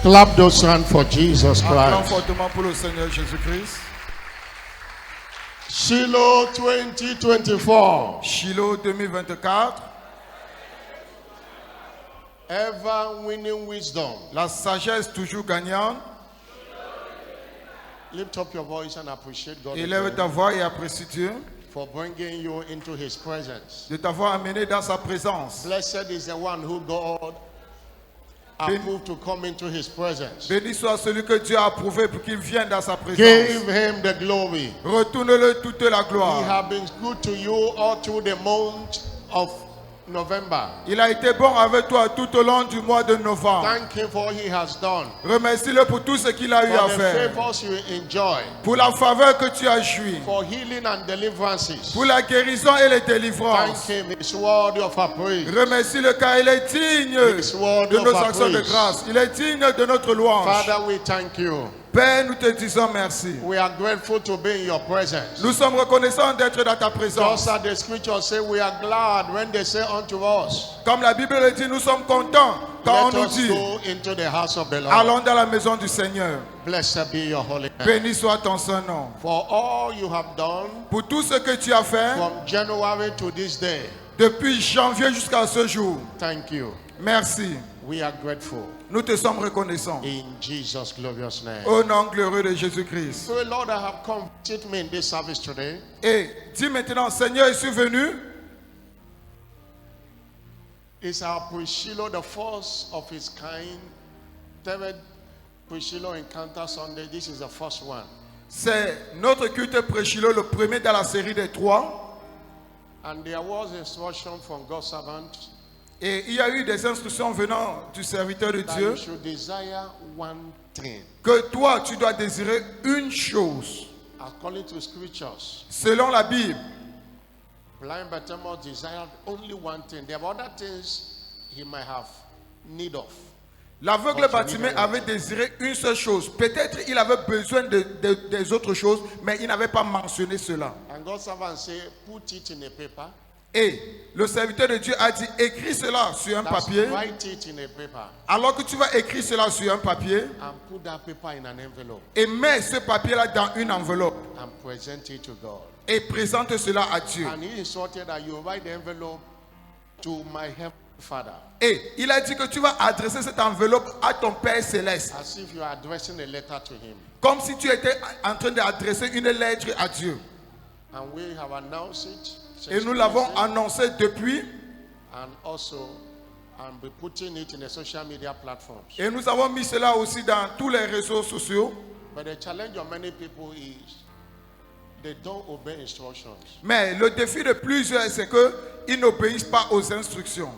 Clap those hands for Jesus Acclame Christ. fortement pour le Seigneur Jésus-Christ. Shiloh 2024. Shiloh 2024. Ever winning wisdom. La sagesse toujours gagnante. Lift up your voice and appreciate God Élève ta voix et apprécie Dieu for bringing you into His presence. de t'avoir amené dans sa présence. Blessed is the one who God approved to come into His presence. Béni soit celui que Dieu a approuvé pour qu'il vienne dans sa présence. Give Him the glory. Retourne-le toute la He gloire. has been good to you all through the month of November. Il a été bon avec toi tout au long du mois de novembre. Thank Him for what He has done. Remercie-le pour tout ce qu'il a eu à For the faire. favors you enjoy. Pour la faveur que tu as joui. For healing and deliverances. Pour la guérison et les Thank délivrances. Him. It's worthy of our praise. Remercie-le car il est digne de nos actions de grâce. Il est digne de notre louange. Father, we thank you. Père, nous te disons merci. We are grateful to be in your presence. Nous sommes reconnaissants d'être dans ta Just présence. as the scripture say, we are glad when they say unto us, Comme la Bible le dit, nous sommes contents quand on let nous us dit, go into the house of the Lord. allons dans la maison du Seigneur. Blessed be your holy name. Béni soit ton saint nom. For all you have done Pour tout ce que tu as fait from January to this day, depuis janvier jusqu'à ce jour, thank you. merci. We are grateful. Nous te sommes reconnaissants. In Jesus' glorious name. Au nom glorieux de Jésus-Christ. So, Lord, I have come visit me in this service today. Et dis maintenant, Seigneur, je suis venu. It's our Pre-Shiloh, the first of its kind. Third Pre-Shiloh Encounter Sunday. This is the first one. C'est notre culte pré-Shiloh, le premier dans la série des 3. And there was instruction from God's servant Et il y a eu des instructions venant du serviteur de that Dieu you should desire one thing. que toi, tu dois désirer une chose. According to scriptures, Selon la Bible, blind Bartimaeus desired only one thing. There were other things he might have need of. l'aveugle Bartimée avait désiré une seule chose. Peut-être il avait besoin des autres choses, mais il n'avait pas mentionné cela. And God's servant said, put it in a paper. Et le serviteur de Dieu a dit, écris cela sur un That's papier. write it in a paper Alors que tu vas écrire cela sur un papier and put that paper in an envelope et mets ce papier-là dans une enveloppe and present it to God. et présente cela à Dieu. And he instructed that you write the envelope to my heavenly Father, Et il a dit que tu vas adresser cette enveloppe à ton Père Céleste, as if you are addressing a letter to him. comme si tu étais en train d'adresser une lettre à Dieu. And we have announced it. Et nous l'avons annoncé depuis And also, and be putting it in the social media platforms. et nous avons mis cela aussi dans tous les réseaux sociaux. But the challenge of many people is they don't obey instructions. Mais le défi de plusieurs, c'est qu'ils n'obéissent pas aux instructions.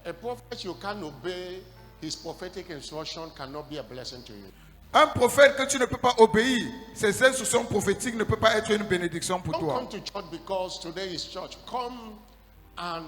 A prophet you can't obey his prophetic instruction cannot be a blessing to you. Un prophète que tu ne peux pas obéir, ses instructions prophétiques ne peuvent pas être une bénédiction pour Don't toi. come to church because today is church. Come and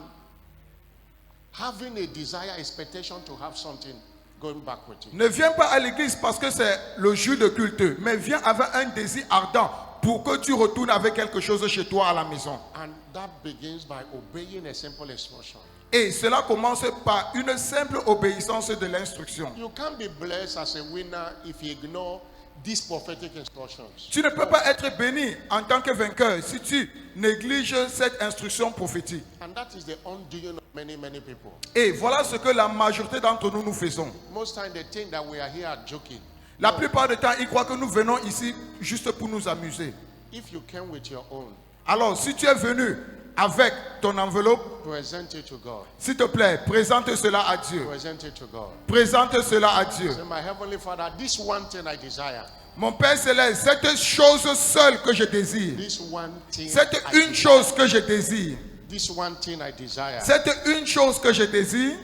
having a desire, expectation to have something going back with you. Ne viens pas à l'église parce que c'est le jour de culte, mais viens avec un désir ardent pour que tu retournes avec quelque chose chez toi à la maison. And that begins by obeying a simple instruction. Et cela commence par une simple obéissance de l'instruction. You can't be blessed as a winner if you ignore these prophetic instructions. Tu ne peux pas être béni en tant que vainqueur si tu négliges cette instruction prophétique. And that is the undoing of many people. Et voilà ce que la majorité d'entre nous faisons. Most time they think that we are here joking. La plupart du temps, ils croient que nous venons ici juste pour nous amuser. If you came with your own, Alors, si tu es venu avec ton enveloppe, present it to God. s'il te plaît, présente cela à Dieu. Present it to God. Présente cela à Dieu. Say, my heavenly Father, this one thing I desire. Mon Père Céleste, cette chose seule que je désire, This one thing. cette I une desire. chose que je désire, This one thing I desire. cette une chose que je désire,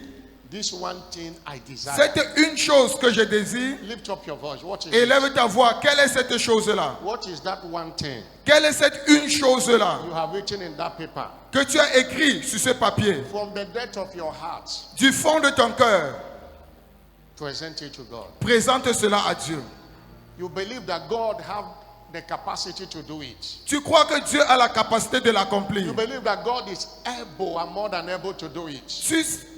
This one thing I desire. cette une chose que je désire, Lift up your voice. What is it? élève ta voix. Quelle est cette chose-là? What is that one thing Quelle est cette une chose-là you have written in that paper? que tu as écrit sur ce papier From the depth of your heart, du fond de ton cœur? present it to God. Présente cela à Dieu. You believe that God have the capacity to do it. Tu crois que Dieu a la capacité de l'accomplir. You believe that God is able and more than able to do it.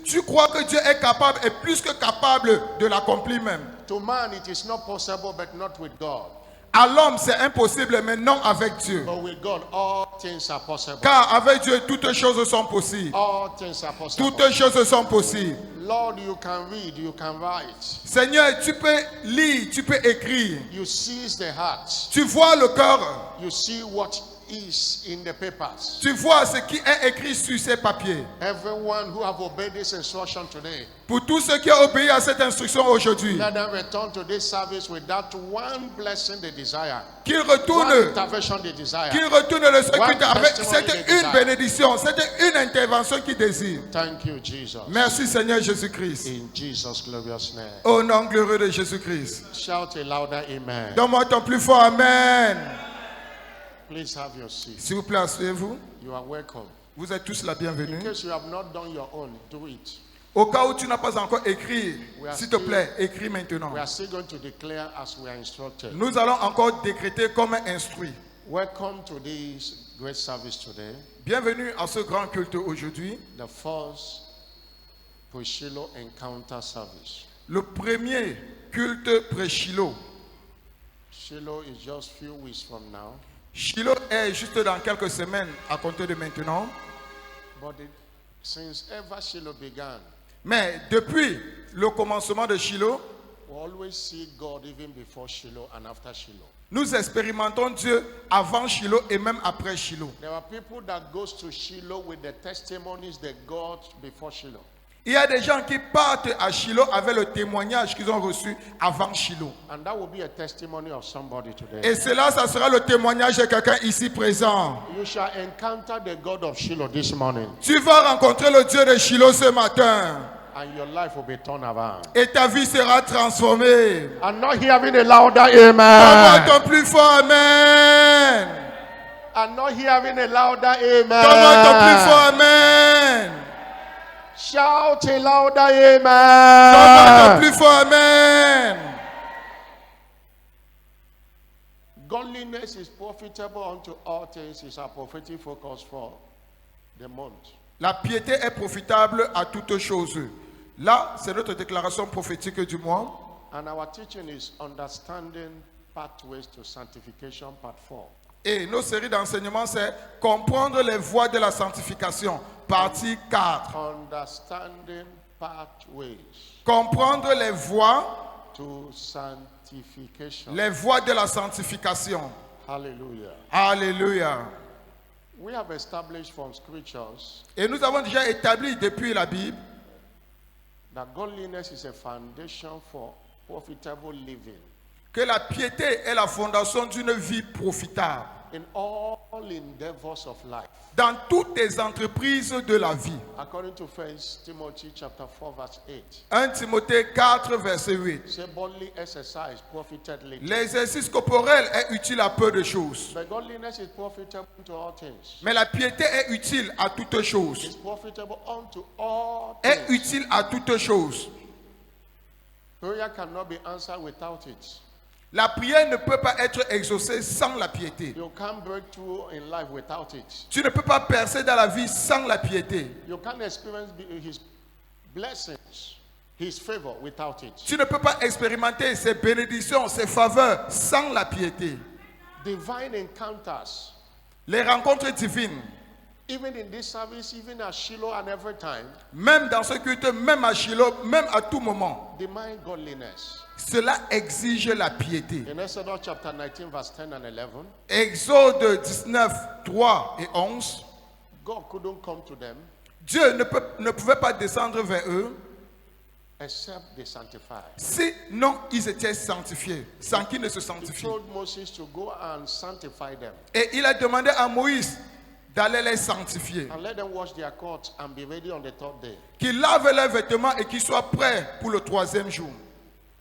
Tu crois que Dieu est capable et plus que capable de l'accomplir même. To man, it is not possible, but not with God. À l'homme, c'est impossible, mais non avec Dieu. But with God, all things are possible. Car avec Dieu, toutes choses sont possibles. All things are possible. Toutes choses sont possibles. Lord, you can read, you can write. Seigneur, tu peux lire, tu peux écrire. You seize the heart. Tu vois le cœur. You see what is in the papers. Tu vois ce qui est écrit sur ces papiers. Everyone who have obeyed this instruction today, Pour tous ceux qui ont obéi à cette instruction aujourd'hui, let them return to this service with that one blessing they desire. qu'ils One retournent, intervention they desire. qu'ils retournent le circuit avec. testimony C'était they une desire. bénédiction, c'était une intervention qu'ils désirent. Thank you, Jesus. Merci Seigneur Jésus-Christ. In Jesus' glorious name. Au nom glorieux de Jésus-Christ. Shout a louder amen. Donne-moi ton plus fort Amen. Please have your seat. S'il vous plaît, asseyez-vous. You are welcome. Vous êtes tous la In bienvenue. case you have not done your own, do it. Au cas où tu n'as pas encore écrit, We are s'il te still- plaît, écris maintenant. We are still going to declare as we are instructed. Nous allons encore décréter comme instruit. Welcome to this great service today, Bienvenue à ce grand culte aujourd'hui. the first Pre-Shiloh Encounter service. Le premier culte pré-Shiloh. Shiloh is just few weeks from now, Shiloh est juste dans quelques semaines à compter de maintenant. since ever Shiloh began, Mais depuis le commencement de Shiloh, we always see God even before Shiloh and after Shiloh. nous expérimentons Dieu avant Shiloh et même après Shiloh. There are people that goes to Shiloh with the testimonies they got before Shiloh. Il y a des gens qui partent à Shiloh avec le témoignage qu'ils ont reçu avant Shiloh. And that will be a testimony of somebody today. Et cela, ça sera le témoignage de quelqu'un ici présent. You shall encounter the God of Shiloh this morning, Tu vas rencontrer le Dieu de Shiloh ce matin. and your life will be turned around. Et ta vie sera transformée. I'm not hearing a louder Donne-moi amen. ton plus fort Amen. I'm not hearing a louder Donne-moi ton plus amen. fort Amen. Shout a louder Donne-moi ton amen. plus fort Amen. Godliness is profitable unto all things is our prophetic focus for the month. La piété est profitable à toutes choses. Là, c'est notre déclaration prophétique du mois. And our teaching is Understanding Pathways to Sanctification, Part 4. Et nos séries d'enseignements, c'est comprendre les voies de la sanctification, partie 4. Understanding Pathways Comprendre les voies to Sanctification. de la sanctification. Hallelujah. Alléluia. We have established from scriptures Et nous avons déjà établi depuis la Bible that godliness is a foundation for profitable living que la piété est la fondation d'une vie profitable in all endeavors of life. dans toutes les entreprises de la vie. According to 1 Timothy chapter 4 verse 8. 1 Timothée 4, verset 8. Say bodily exercise profited little. L'exercice corporel est utile à peu de choses, But godliness is profitable to all things. mais la piété est utile à toutes choses. It's profitable unto all Est things. utile à toutes choses. Prayer cannot be answered without it. La prière ne peut pas être exaucée sans la piété. You can't break through in life without it. Tu ne peux pas percer dans la vie sans la piété. You can't experience his blessings, his favor without it. Tu ne peux pas expérimenter ses bénédictions, ses faveurs sans la piété. Divine encounters, Les rencontres divines, even in this service, even at Shiloh and every time, même dans ce culte, même à Shiloh, même à tout moment, demand godliness. cela exige la piété. In Exodus chapter 19 verse 10 and 11, Exode 19, 3 et 11. God couldn't come to them Dieu ne pouvait pas descendre vers eux except they sanctify. sinon ils étaient sanctifiés, sans qu'ils ne se He sanctifient. told Moses to go and sanctify them Et il a demandé à Moïse d'aller les sanctifier, and let them wash their coats and be ready on the third day. qu'ils lavent leurs vêtements et qu'ils soient prêts pour le troisième jour.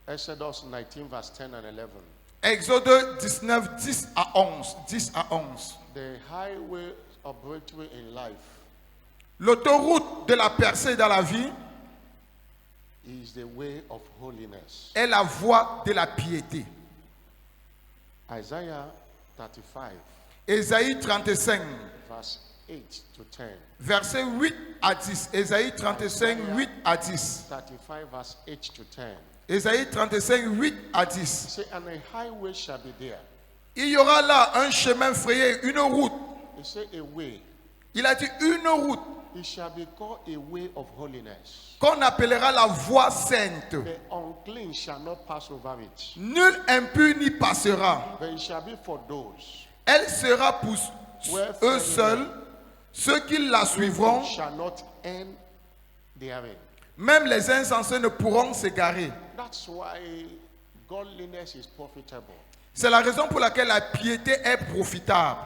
Exodus 19 verse 10 and 11. Exode 19, 10 à 11. 10 à 11. The highway of breakthrough in life L'autoroute de la percée dans la vie is the way of holiness. est la voie de la piété. Isaiah 35, Ésaïe 35, verse 8 to 10. verset 8 à 10. Ésaïe 35, 8 à 10. 35, verse 8 to 10. Ésaïe 35, 8 à He 10. said, and a highway shall be there. Il y aura là un chemin frayé, une route. He said, a way. Il a dit une route It shall be called a way of holiness. qu'on appellera la voie sainte. The unclean shall not pass over it, Nul impur n'y passera. but it shall be for those Elle sera pour eux seuls, ceux qui la who suivront. shall not end therein. Même les insensés ne pourront s'égarer. That's why godliness is profitable. C'est la raison pour laquelle la piété est profitable.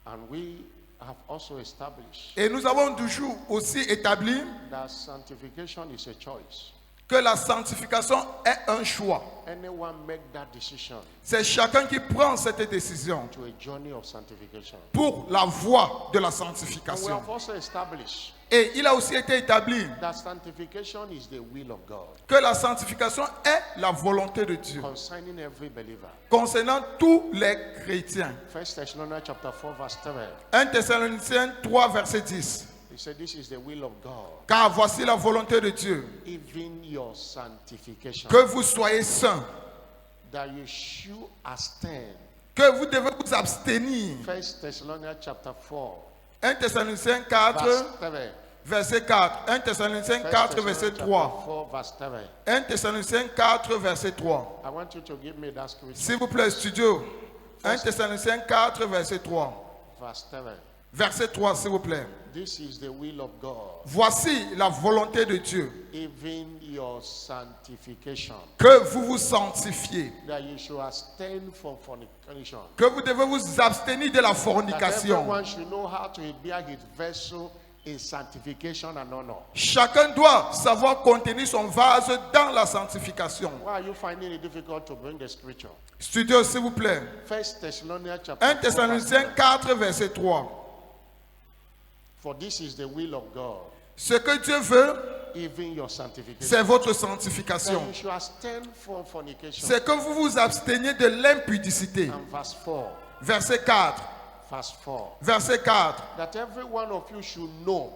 And we have also established Et nous avons toujours aussi établi that sanctification is a choice. que la sanctification est un choix. Anyone make that decision C'est chacun qui prend cette décision to a journey of sanctification. pour la voie de la And we sanctification. have also established Et il a aussi été établi that sanctification is the will of God que la sanctification est la volonté de Dieu concerning every believer. concernant tous les chrétiens. 1 Thessalonians chapter 4 verse 7. 1 Thessaloniciens 3, verset 10. He said, this is the will of God, Car voici la volonté de Dieu, even your sanctification, que vous soyez saints, that you should abstain. que vous devez vous abstenir. 1 Thessalonians chapter 4 1 Thessaloniciens verse 4, 7. verset 4. 1 Thessaloniciens 1 4, verset Thessalonians 3. chapter 4 verse 7. 1 Thessaloniciens 4, verset 3. I want you to give me that scripture. S'il vous plaît, studio. 1 Thessaloniciens 4, verset 3. Verse 7. Verset 3, s'il vous plaît. This is the will of God, Voici la volonté de Dieu, even your sanctification, que vous vous sanctifiez, that you should abstain from fornication. que vous devez vous abstenir de la That fornication. everyone should know how to bear his vessel in sanctification and honor. Chacun doit savoir contenir son vase dans la sanctification. Why are you finding it difficult to bring the scripture? Studio, s'il vous plaît. 1 Thessalonians chapter 1 4, Thessaloniciens verse 7. 4, verset 3. For this is the will of God, Ce que Dieu veut, even your sanctification. c'est votre That sanctification. you should abstain from fornication. C'est que vous vous absteniez de l'impudicité. And verse 4. Verset 4. Verse 4. Verset 4. That every one of you should know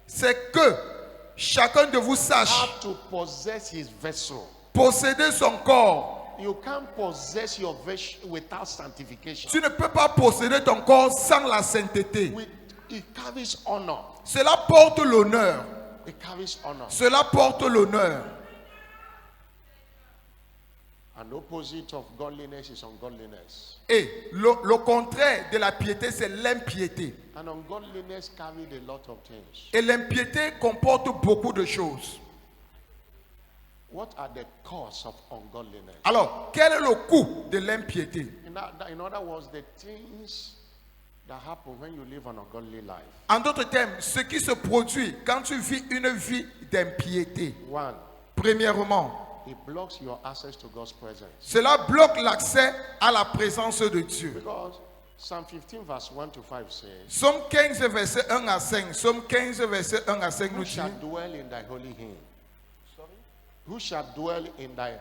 C'est que chacun de vous sache how to possess his vessel. posséder son corps. You can't possess your vessel without sanctification. Tu ne peux pas posséder ton corps sans la sainteté. It carries honor. Cela porte l'honneur. It carries honor. Cela porte l'honneur. An opposite of godliness is ungodliness. Et le contraire de la piété, c'est l'impiété. And ungodliness carries a lot of things. Et l'impiété comporte beaucoup de choses. What are the cause of ungodliness? Alors, quel est le coût de l'impiété? In other words, the things that happen when you live an ungodly life. En d'autres termes, ce qui se produit quand tu vis une vie d'impiété. One, Premièrement, it blocks your access to God's presence. cela bloque l'accès à la présence de Dieu. Because Psalm 15 verse 1 to 5 says, Somme 15, verset 1 à 5. Somme 15, verset 1 à 5 Who nous dit, shall dwell in thy holy hill? Who shall dwell in thy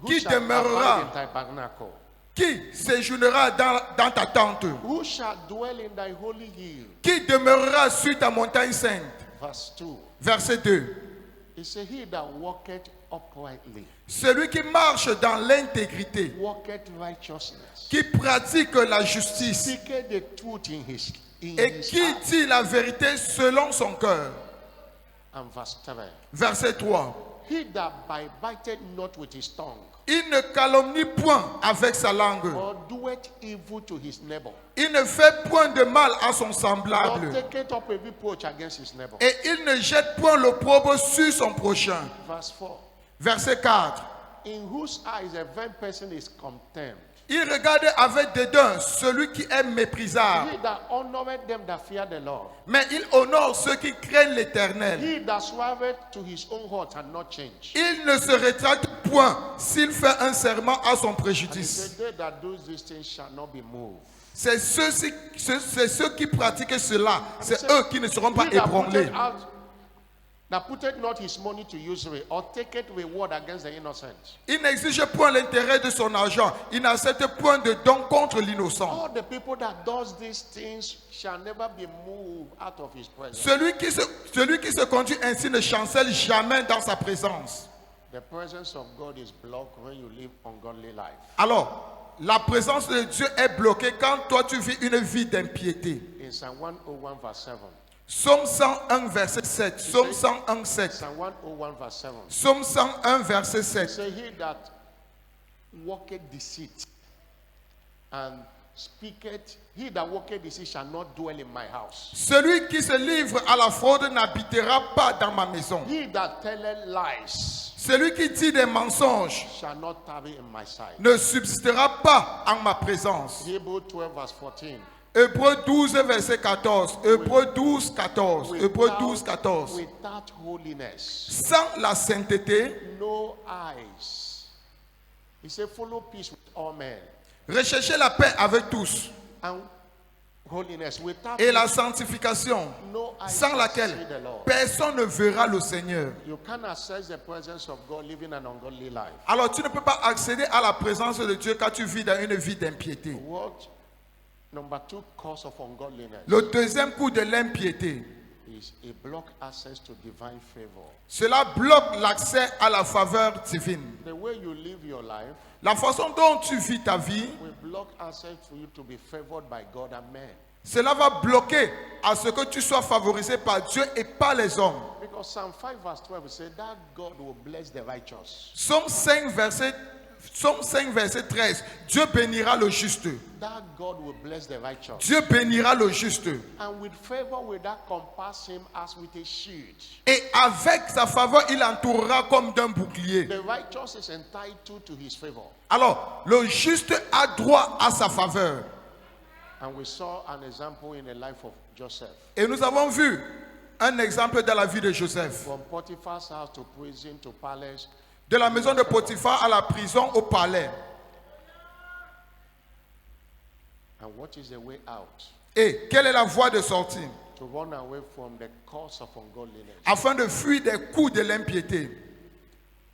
Qui shall demeurera? abide in thy tabernacle? qui séjournera dans ta tente? Who shall dwell in thy holy hill? Qui demeurera sur ta montagne sainte? Verse 2. Verset 2. It says, He that walketh uprightly, Celui qui marche dans l'intégrité, walketh righteousness, qui pratique la justice seeketh the truth in his et qui heart. dit la vérité selon son cœur. And verse 3. Verset 3. He that biteth not with his tongue, Il ne calomnie point avec sa langue. or doeth evil to his neighbor, Il ne fait point de mal à son nor semblable. taketh up a reproach against his neighbor. Et il ne jette point l'opprobre sur son prochain. Verse 4. Verset 4. In whose eyes a vain person is contemned. Il regarde avec dédain celui qui est méprisable. He that honoreth them that fear the Lord. Mais il honore ceux qui craignent l'Éternel. He that sweareth to his own heart and not change. Il ne se rétracte point s'il fait un serment à son And he préjudice. said, They that do these things shall not be moved. C'est ceux qui pratiquent cela. C'est eux qui ne seront pas He that ébranlés. putteth out that putteth not his money to usury, or taketh reward against the innocent. Il n'exige point l'intérêt de son argent. Il n'accepte point de don contre l'innocent. All the people that does these things shall never be moved out of his presence. Celui qui se conduit ainsi ne chancelle jamais dans sa présence. The presence of God is blocked when you live ungodly life. Alors, la présence de Dieu est bloquée quand toi tu vis une vie d'impiété. In Psalm 101 verse 7. Psaume 101 verset 7. Psaume 101 7. Psalm 101 verse 7. Psaume 101 verset 7. Say, he that worketh deceit and speaketh, he that worketh deceit shall not dwell in my house. Celui qui se livre à la fraude n'habitera pas dans ma maison. He that telleth lies Celui qui dit des mensonges shall not tarry in my sight. ne subsistera pas en ma présence. Hebrews 12 verse 14. Hébreux 12 verset 14. Hébreux 12 14. Hébreux 12 14. Without holiness, Sans la sainteté, no eyes. He said, follow peace with all men. recherchez la paix avec tous And holiness without et la which sanctification, no eyes sans shall laquelle see the Lord. personne ne verra le Seigneur. You can't access the presence of God living an ungodly life. Alors tu ne peux pas accéder à la présence de Dieu quand tu vis dans une vie d'impiété. What number 2 cause of ungodliness Le deuxième coup de l'impiété, is a block access to divine favor. cela bloque l'accès à la faveur divine. The way you live your life La façon dont tu vis ta vie, will block access for you to be favored by God and men. cela va bloquer à ce que tu sois favorisé par Dieu et par les hommes. Because Psalm 5 verse 12 says that God will bless the righteous. Psaume 5 verset 13. Dieu bénira le juste. That God will bless the righteous. Dieu bénira le juste. And with favor will that compass him as with a shield. Et avec sa faveur, il entourera comme d'un bouclier. The righteous is entitled to his favor. Alors, le juste a droit à sa faveur. And we saw an example in the life of Joseph. Et nous avons vu un exemple dans la vie de Joseph. From Potiphar's house to prison to palace. De la maison de Potiphar à la prison au palais. And what is the way out? Et quelle est la voie de sortie? To run away from the cause of ungodliness. Afin de fuir des coups de l'impiété.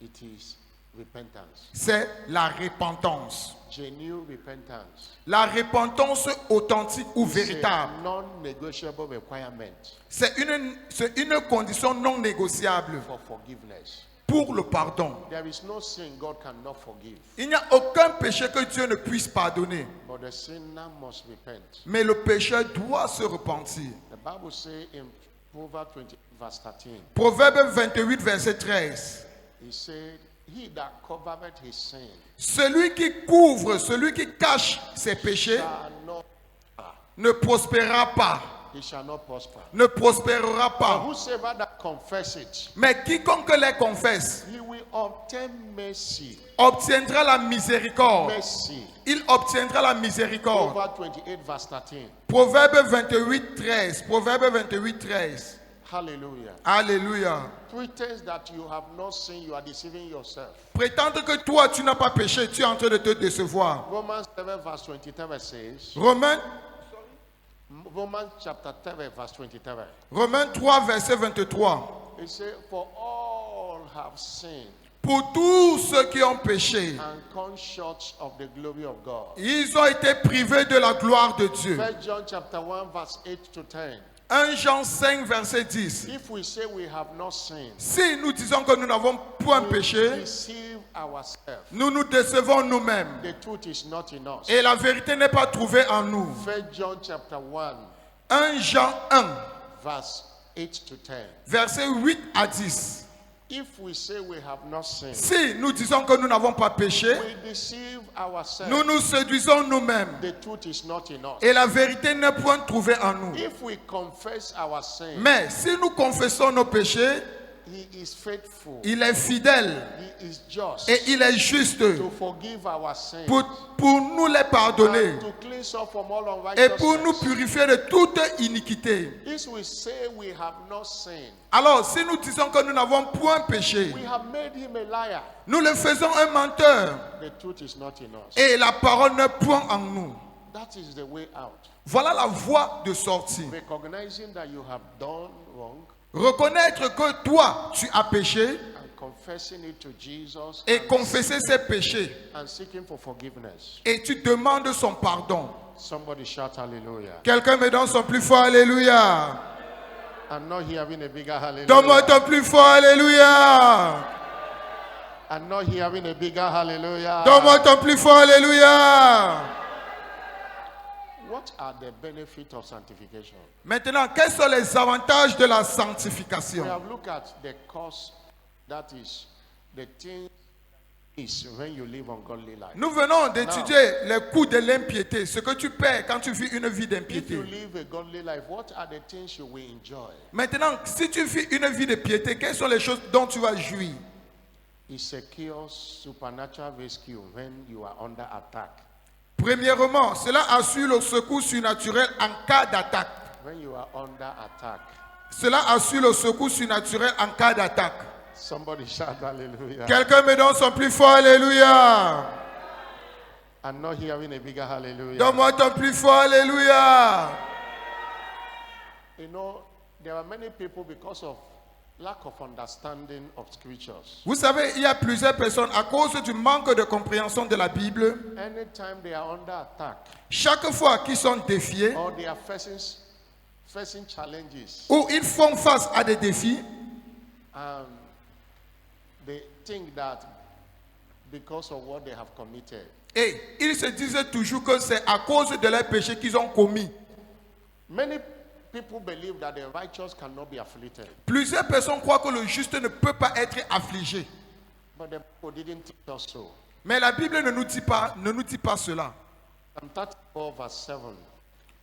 It is repentance. C'est la repentance. Genuine repentance. La repentance authentique ou It's a véritable. non-negotiable requirement C'est une condition non négociable for forgiveness. pour le pardon. There is no sin God cannot forgive, Il n'y a aucun péché que Dieu ne puisse pardonner. but the sinner must repent. Mais le pécheur doit se repentir. The Bible says in Proverbs 20 verse 13, Proverbe 28, verset 13. he said, he that covereth his sin Celui qui couvre, celui qui cache ses péchés shall not, ne prospérera pas. he shall not prosper. Ne prospérera But pas. whosoever that confess it, Mais quiconque les confesse he will obtain mercy. obtiendra la miséricorde. Mercy. Il obtiendra la miséricorde. Proverbs 28 verse 13. Proverbe 28, 13. Proverbe 28, 13. Hallelujah. Alléluia. Pretends that you have not sinned, you are deceiving yourself. Prétendre que toi, tu n'as pas péché, tu es en train de te décevoir. Romans 7 verse 27 says, Romans chapter 7 verse 27. Romains 3, verset 23. It says, for all have sinned Pour tous ceux qui ont péché, and come short of the glory of God. ils ont été privés de la gloire de Dieu. 1 John chapter 1 verse 8 to 10. 1 Jean 5, verset 10. If we say we have not sinned, Si nous disons que nous n'avons point we péché, deceive ourselves. nous nous décevons nous-mêmes. The truth is not in us. Et la vérité n'est pas trouvée en nous. 1 John chapter 1 1 Jean 1, verse 8 to 10. verset 8 à 10. If we say we have not sinned, Si nous disons que nous n'avons pas péché, we deceive ourselves. nous nous séduisons nous-mêmes. The truth is not in us. Et la vérité n'est point trouvée en nous. If we confess our sin, Mais si nous confessons nos péchés, he is faithful. il est fidèle He is just et il est juste to forgive our sins pour nous les pardonner and to cleanse us from all et pour nous unrighteousness. purifier de toute iniquité. If we say we have not sinned, Alors, si nous disons que nous n'avons point péché, we have made him a liar. nous le faisons un menteur The truth is not in us. et la parole n'est point en nous. That is the way out. Voilà la voie de sortie. Recognizing that you have done wrong, Reconnaître que toi, tu as péché and confessing it to Jesus et confesser ses péchés. and seeking for forgiveness. Et tu demandes son pardon. Somebody shout hallelujah. Quelqu'un me donne son plus fort Alléluia. I'm not hearing a bigger Donne-moi hallelujah. ton plus fort Alléluia. I'm not hearing a bigger hallelujah. Donne-moi ton plus fort Alléluia. What are the benefits of sanctification? Maintenant, quels sont les avantages de la We sanctification? have looked at the cause, that is the thing is when you live ungodly life. Nous venons d'étudier les coûts de l'impiété, ce que tu perds quand tu vis une vie If d'impiété. you live a godly life, what are the things you will enjoy? Maintenant, si tu vis une vie de piété, quelles sont les choses dont tu vas jouir? It secures supernatural rescue when you are under attack. Premièrement, cela assure le secours surnaturel en cas d'attaque. When you are under attack. Cela assure le secours surnaturel en cas d'attaque. Somebody shout hallelujah. Quelqu'un me donne son plus fort Alléluia. I'm not hearing a bigger hallelujah. Donne-moi ton plus fort Alléluia. You know, there are many people because of lack of understanding of scriptures. Vous savez, il y a plusieurs personnes à cause du manque de compréhension de la Bible. Anytime they are under attack Chaque fois qu'ils sont défiés or they are facing challenges, ou ils font face à des défis, they think that because of what they have committed, et ils se disent toujours que c'est à cause de leurs péchés qu'ils ont commis. many people believe that the righteous cannot be afflicted. Plusieurs personnes croient que le juste ne peut pas être affligé. But the Bible didn't teach us so. Mais la Bible ne nous dit pas cela. Psalm 34 verse 7.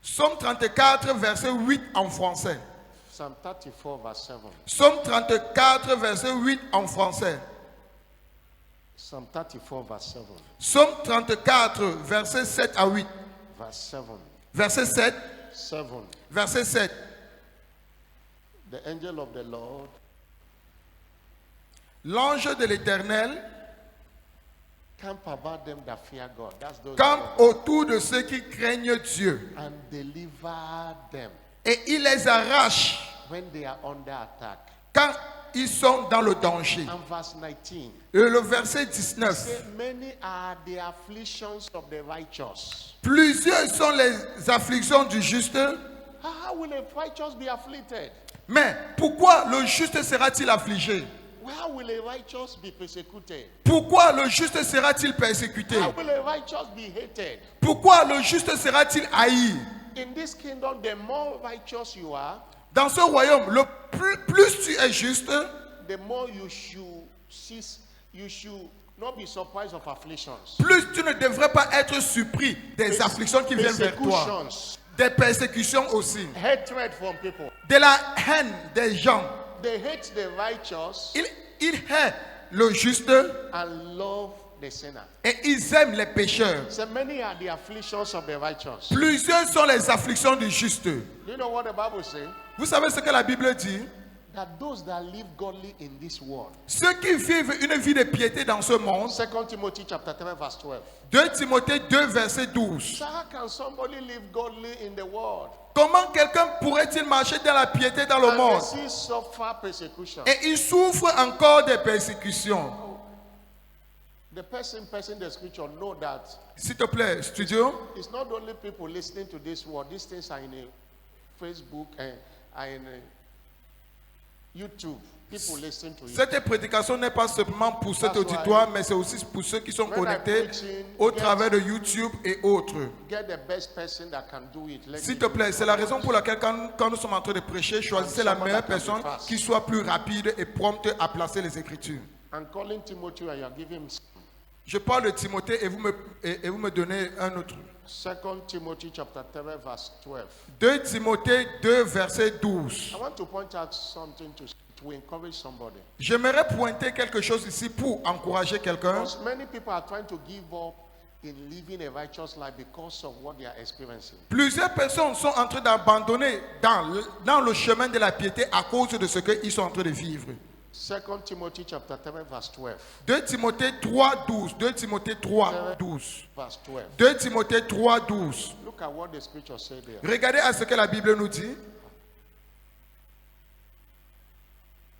Psaume 34, verset 8 en français. Psalm 34 verse 7. Psaume 34, verset 8 en français. Psalm 34 verse 7. Psaume 34, verset 7 à 8. Verse 7. Verset 7. 7. Verset 7. The angel of the Lord L'ange de l'Éternel camp about them that fear God. That's those campe that love autour de ceux qui craignent Dieu. God. And deliver them Et il les arrache when they are under attack. quand ils sont dans le danger. And verse 19. Et le verset 19. Say, many are the afflictions of the righteous. Plusieurs sont les afflictions du juste. How will a righteous be afflicted? Mais pourquoi le juste sera-t-il affligé? How will a righteous be persecuted? Pourquoi le juste sera-t-il persécuté? How will a righteous be hated? Pourquoi le juste sera-t-il haï? In this kingdom, the more righteous you are, Dans ce royaume, le plus tu es juste, the more you should not be surprised of afflictions. plus tu ne devrais pas être surpris des afflictions qui viennent vers toi. Persecutions, Des persécutions aussi. hatred from people. De la haine des gens. They hate the righteous Ils hait le juste and love the sinner. et ils aiment les pécheurs. So many are the afflictions of the righteous. Plusieurs sont les afflictions du juste. Do you know what the Bible says? Vous savez ce que la Bible dit? That those that live godly in this world. Ceux qui vivent une vie de piété dans ce monde. 2 Timothy chapter 3 verse 12. 2 Timothée 2 verset 12. So how can somebody live godly in the world Comment quelqu'un pourrait-il marcher dans la piété dans le and monde still suffer persecution? et il souffre encore des persécutions? The person the scripture know that S'il te plaît, studio. it's not only people listening to this word. These things are in a Facebook and are in a YouTube. People listening to it. Cette prédication n'est pas seulement pour cet That's auditoire, mais c'est aussi pour ceux qui sont When I connectés preaching, au yes. travers de YouTube et autres. Get the best person that can do it. Let S'il me te do plaît, it. c'est la raison pour laquelle quand nous sommes en train de prêcher, choisissez la meilleure personne qui soit plus rapide et prompte à placer les Écritures. I'm calling Timothy and you are giving him Je parle de Timothée et vous me donnez un autre. 2 Timothy chapter 3 verse 12. 2 Timothée 2 verset 12. I want to point out something to encourage somebody. J'aimerais pointer quelque chose ici pour encourager quelqu'un. Because many people are trying to give up in living a righteous life because of what they are experiencing. Plusieurs personnes sont en train d'abandonner dans le chemin de la piété à cause de ce qu'ils sont en train de vivre. 2 Timothy chapter 3 verse 12. 2 Timothée 3 12. 2 Timothée 3 12. Verse 12. 2 Timothée 3 12. Look at what the scripture says there. Regardez à ce que la Bible nous dit.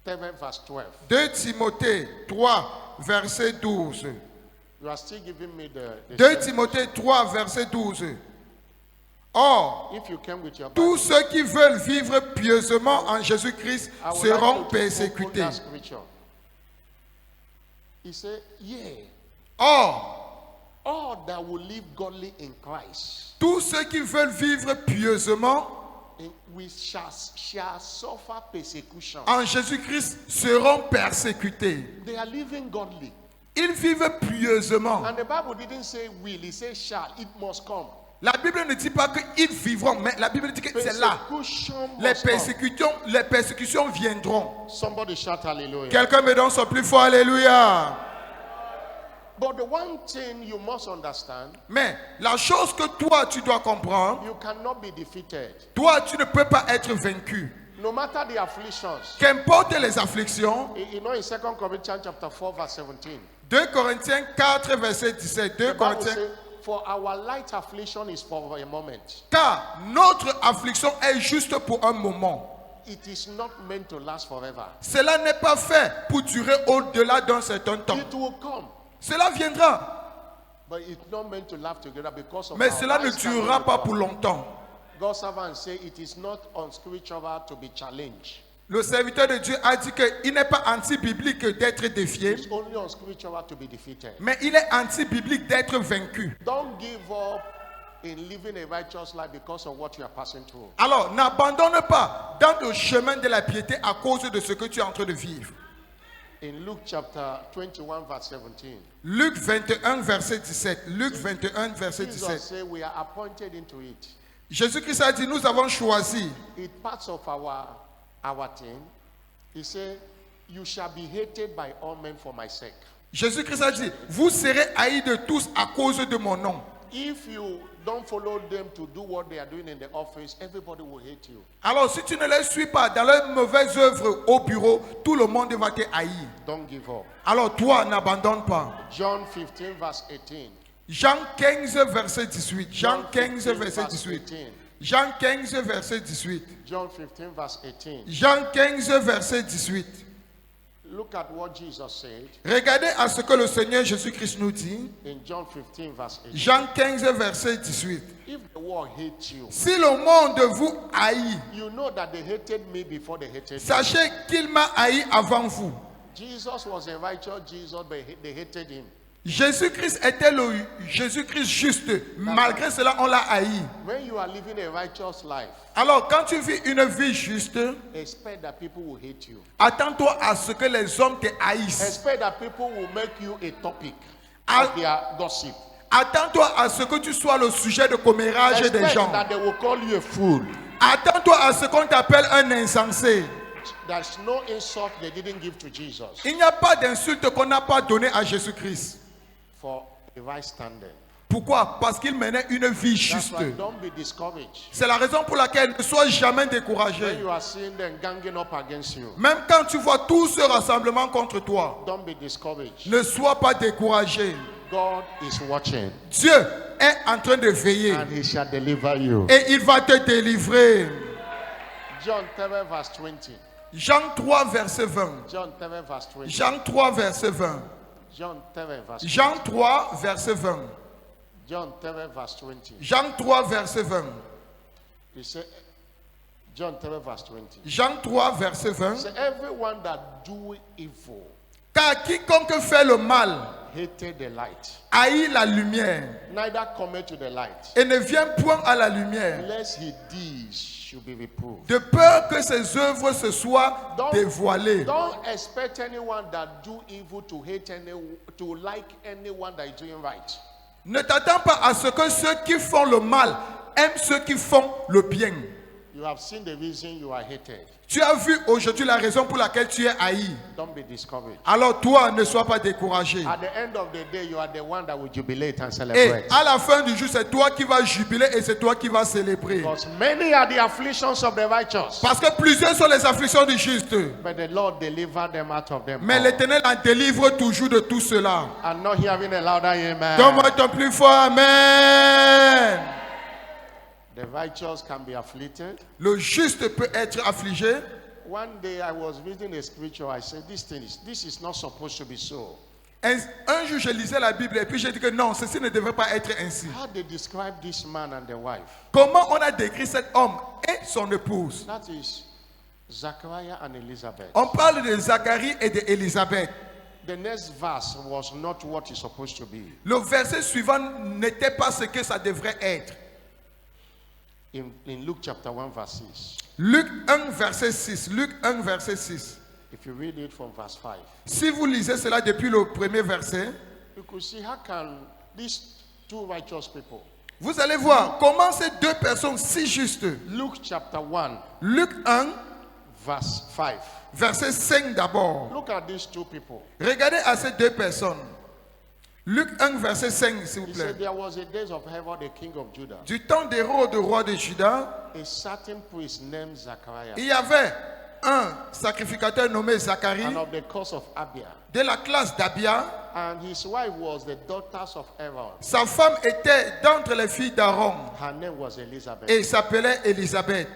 3 verse 12. 2 Timothée 3, verset 12. You are still giving me the 2 same. Timothée 3, verset 12. Or, If you came with your tous Bible, ceux qui veulent vivre pieusement en Jésus-Christ I would seront like you to open persécutés. that scripture. He said, "Yea, Or, all that will live godly in Christ, tous ceux qui veulent vivre pieusement we shall suffer persecution." en Jésus-Christ seront persécutés. They are living godly. Ils vivent pieusement. And the Bible didn't say will, it says shall. It must come. La Bible ne dit pas qu'ils vivront, mais la Bible dit que c'est là. Persecution Les must come. persécutions viendront. Somebody shout hallelujah. Quelqu'un me donne son plus fort alléluia. But the one thing you must understand, Mais la chose que toi tu dois comprendre, you cannot be defeated. toi tu ne peux pas être vaincu. No matter the afflictions. Qu'importe les afflictions, You know in 2 Corinthians chapter 4 verse 17. 2 Corinthiens 4 verset 17, 2 The Bible Corinthiens, says, for our light affliction is for a moment. car notre affliction est juste pour un moment. It is not meant to last forever. Cela n'est pas fait pour durer au-delà d'un certain temps. It will come, Cela viendra, but it's not meant to last together because of mais our cela ne light standing durera with pas God. pour longtemps. God's servant say it is not unspiritual to be challenged. Le serviteur de Dieu a dit qu'il n'est pas anti-biblique d'être défié, It's only unspiritual to be defeated. mais il est anti-biblique d'être vaincu. Don't give up in living a righteous life because of what you are passing through. Alors, n'abandonne pas dans le chemin de la piété à cause de ce que tu es en train de vivre. In Luke chapter 21 verse 17, Luc 21, verset 17. Luc 21, verset Jesus 17. said we are appointed into it. Jésus-Christ a dit, nous avons choisi. It's part of our thing. He said, you shall be hated by all men for my sake. Jésus-Christ a dit, vous serez haïs de tous à cause de mon nom. If you don't follow them to do what they are doing in the office, everybody will hate you. Alors, si tu ne les suis pas dans leurs mauvaises œuvres au bureau, tout le monde va te haïr. Don't give up. Alors, toi, n'abandonne pas. John 15 verse 18. Jean 15, verset 18. Jean 15, verset 18. Jean 15, verset 18. John 15 verse 18. Jean 15, verset 18. Look at what Jesus said Regardez à ce que le Seigneur Jésus-Christ nous dit. in John 15 verse 18. Jean 15, verset 18. If the world hates you, Si le monde vous haït, you know that they hated me before they hated you. sachez qu'il m'a haï avant vous. Jesus was a righteous Jesus, but they hated him. Jésus-Christ était le Jésus-Christ juste. Malgré cela, on l'a haï. When you are living a righteous life, Alors, quand tu vis une vie juste, expect that people will hate you. attends-toi à ce que les hommes te haïssent. Expect that people will make you a topic Al- of their gossip. Attends-toi à ce que tu sois le sujet de commérage des Expect gens. that they will call you a fool. Attends-toi à ce qu'on t'appelle un insensé. There's no insult they didn't give to Jesus Il n'y a pas d'insulte qu'on n'a pas donnée à Jésus-Christ. for a right standing. Pourquoi? Parce qu'il menait une vie That's juste. why don't be discouraged. C'est la raison pour laquelle ne sois jamais When découragé. you are seeing them ganging up against you, Même quand tu vois tout ce rassemblement contre toi, don't be discouraged. ne sois pas découragé. God is watching Dieu est en train de veiller and he shall deliver you. et il va te délivrer. John 3 verse 20. Jean 3, verset 20. John 3 verse 20. Jean 3, verset 20. John 3 verse 20. Jean 3, verset 20. John 3 verse 20. Jean 3, verset 20. He said, John 3 verse 20. Jean 3, verset 20. So everyone that do evil Car quiconque fait le mal hated the light, haït la lumière neither cometh to the light, et ne vient point à la lumière, lest his deeds should be reproved. de peur que ses œuvres se soient dévoilées. Don't expect anyone that do evil to hate to like anyone that is doing right. Ne t'attends pas à ce que ceux qui font le mal aiment ceux qui font le bien. You have seen the reason you are hated. Tu as vu aujourd'hui la raison pour laquelle tu es haï. Don't be discouraged. Alors toi, ne sois pas découragé. At the end of the day, you are the one that will jubilate and Et celebrate. à la fin du jour, c'est toi qui vas jubiler et c'est toi qui vas célébrer. Because many are the afflictions of the righteous, Parce que plusieurs sont les afflictions du juste. but the Lord delivered them out of them. Mais all. l'Éternel en délivre toujours de tout cela. I'm not hearing a louder amen. Donne-moi ton plus fort Amen. The righteous can be afflicted, Le juste peut être affligé, One day I was reading a scripture. I said, this is not supposed to be so. Un jour, je lisais la Bible et puis j'ai dit que non, ceci ne devrait pas être ainsi. How they describe this man and the wife? Comment on a décrit cet homme et son épouse? That is Zachariah and Elizabeth. On parle de Zacharie et d'Élisabeth. The next verse was not what it's supposed to be. Le verset suivant n'était pas ce que ça devrait être. In Luke chapter 1 verse 6. Luc 1 verset 6. Luc 1 verset 6. If you read it from verse 5. Si vous lisez cela depuis le premier verset, You could see how can these two righteous people. vous allez voir comment ces deux personnes si justes. Luke chapter 1 Luc 1 verse 5. verset 5 d'abord. Look at these two people. Regardez à ces deux personnes. Luc 1 verset 5 s'il vous He plaît. said there was a days of Herod, the king of Judah, Du temps d'Hérode, roi de Juda, a certain priest named Zachariah, il y avait un sacrificateur nommé Zacharie and of the course of Abia, de la classe d'Abia. and his wife was the daughters of Aaron. Sa femme était d'entre les filles d'Aaron Her name was Elizabeth. et s'appelait Élisabeth.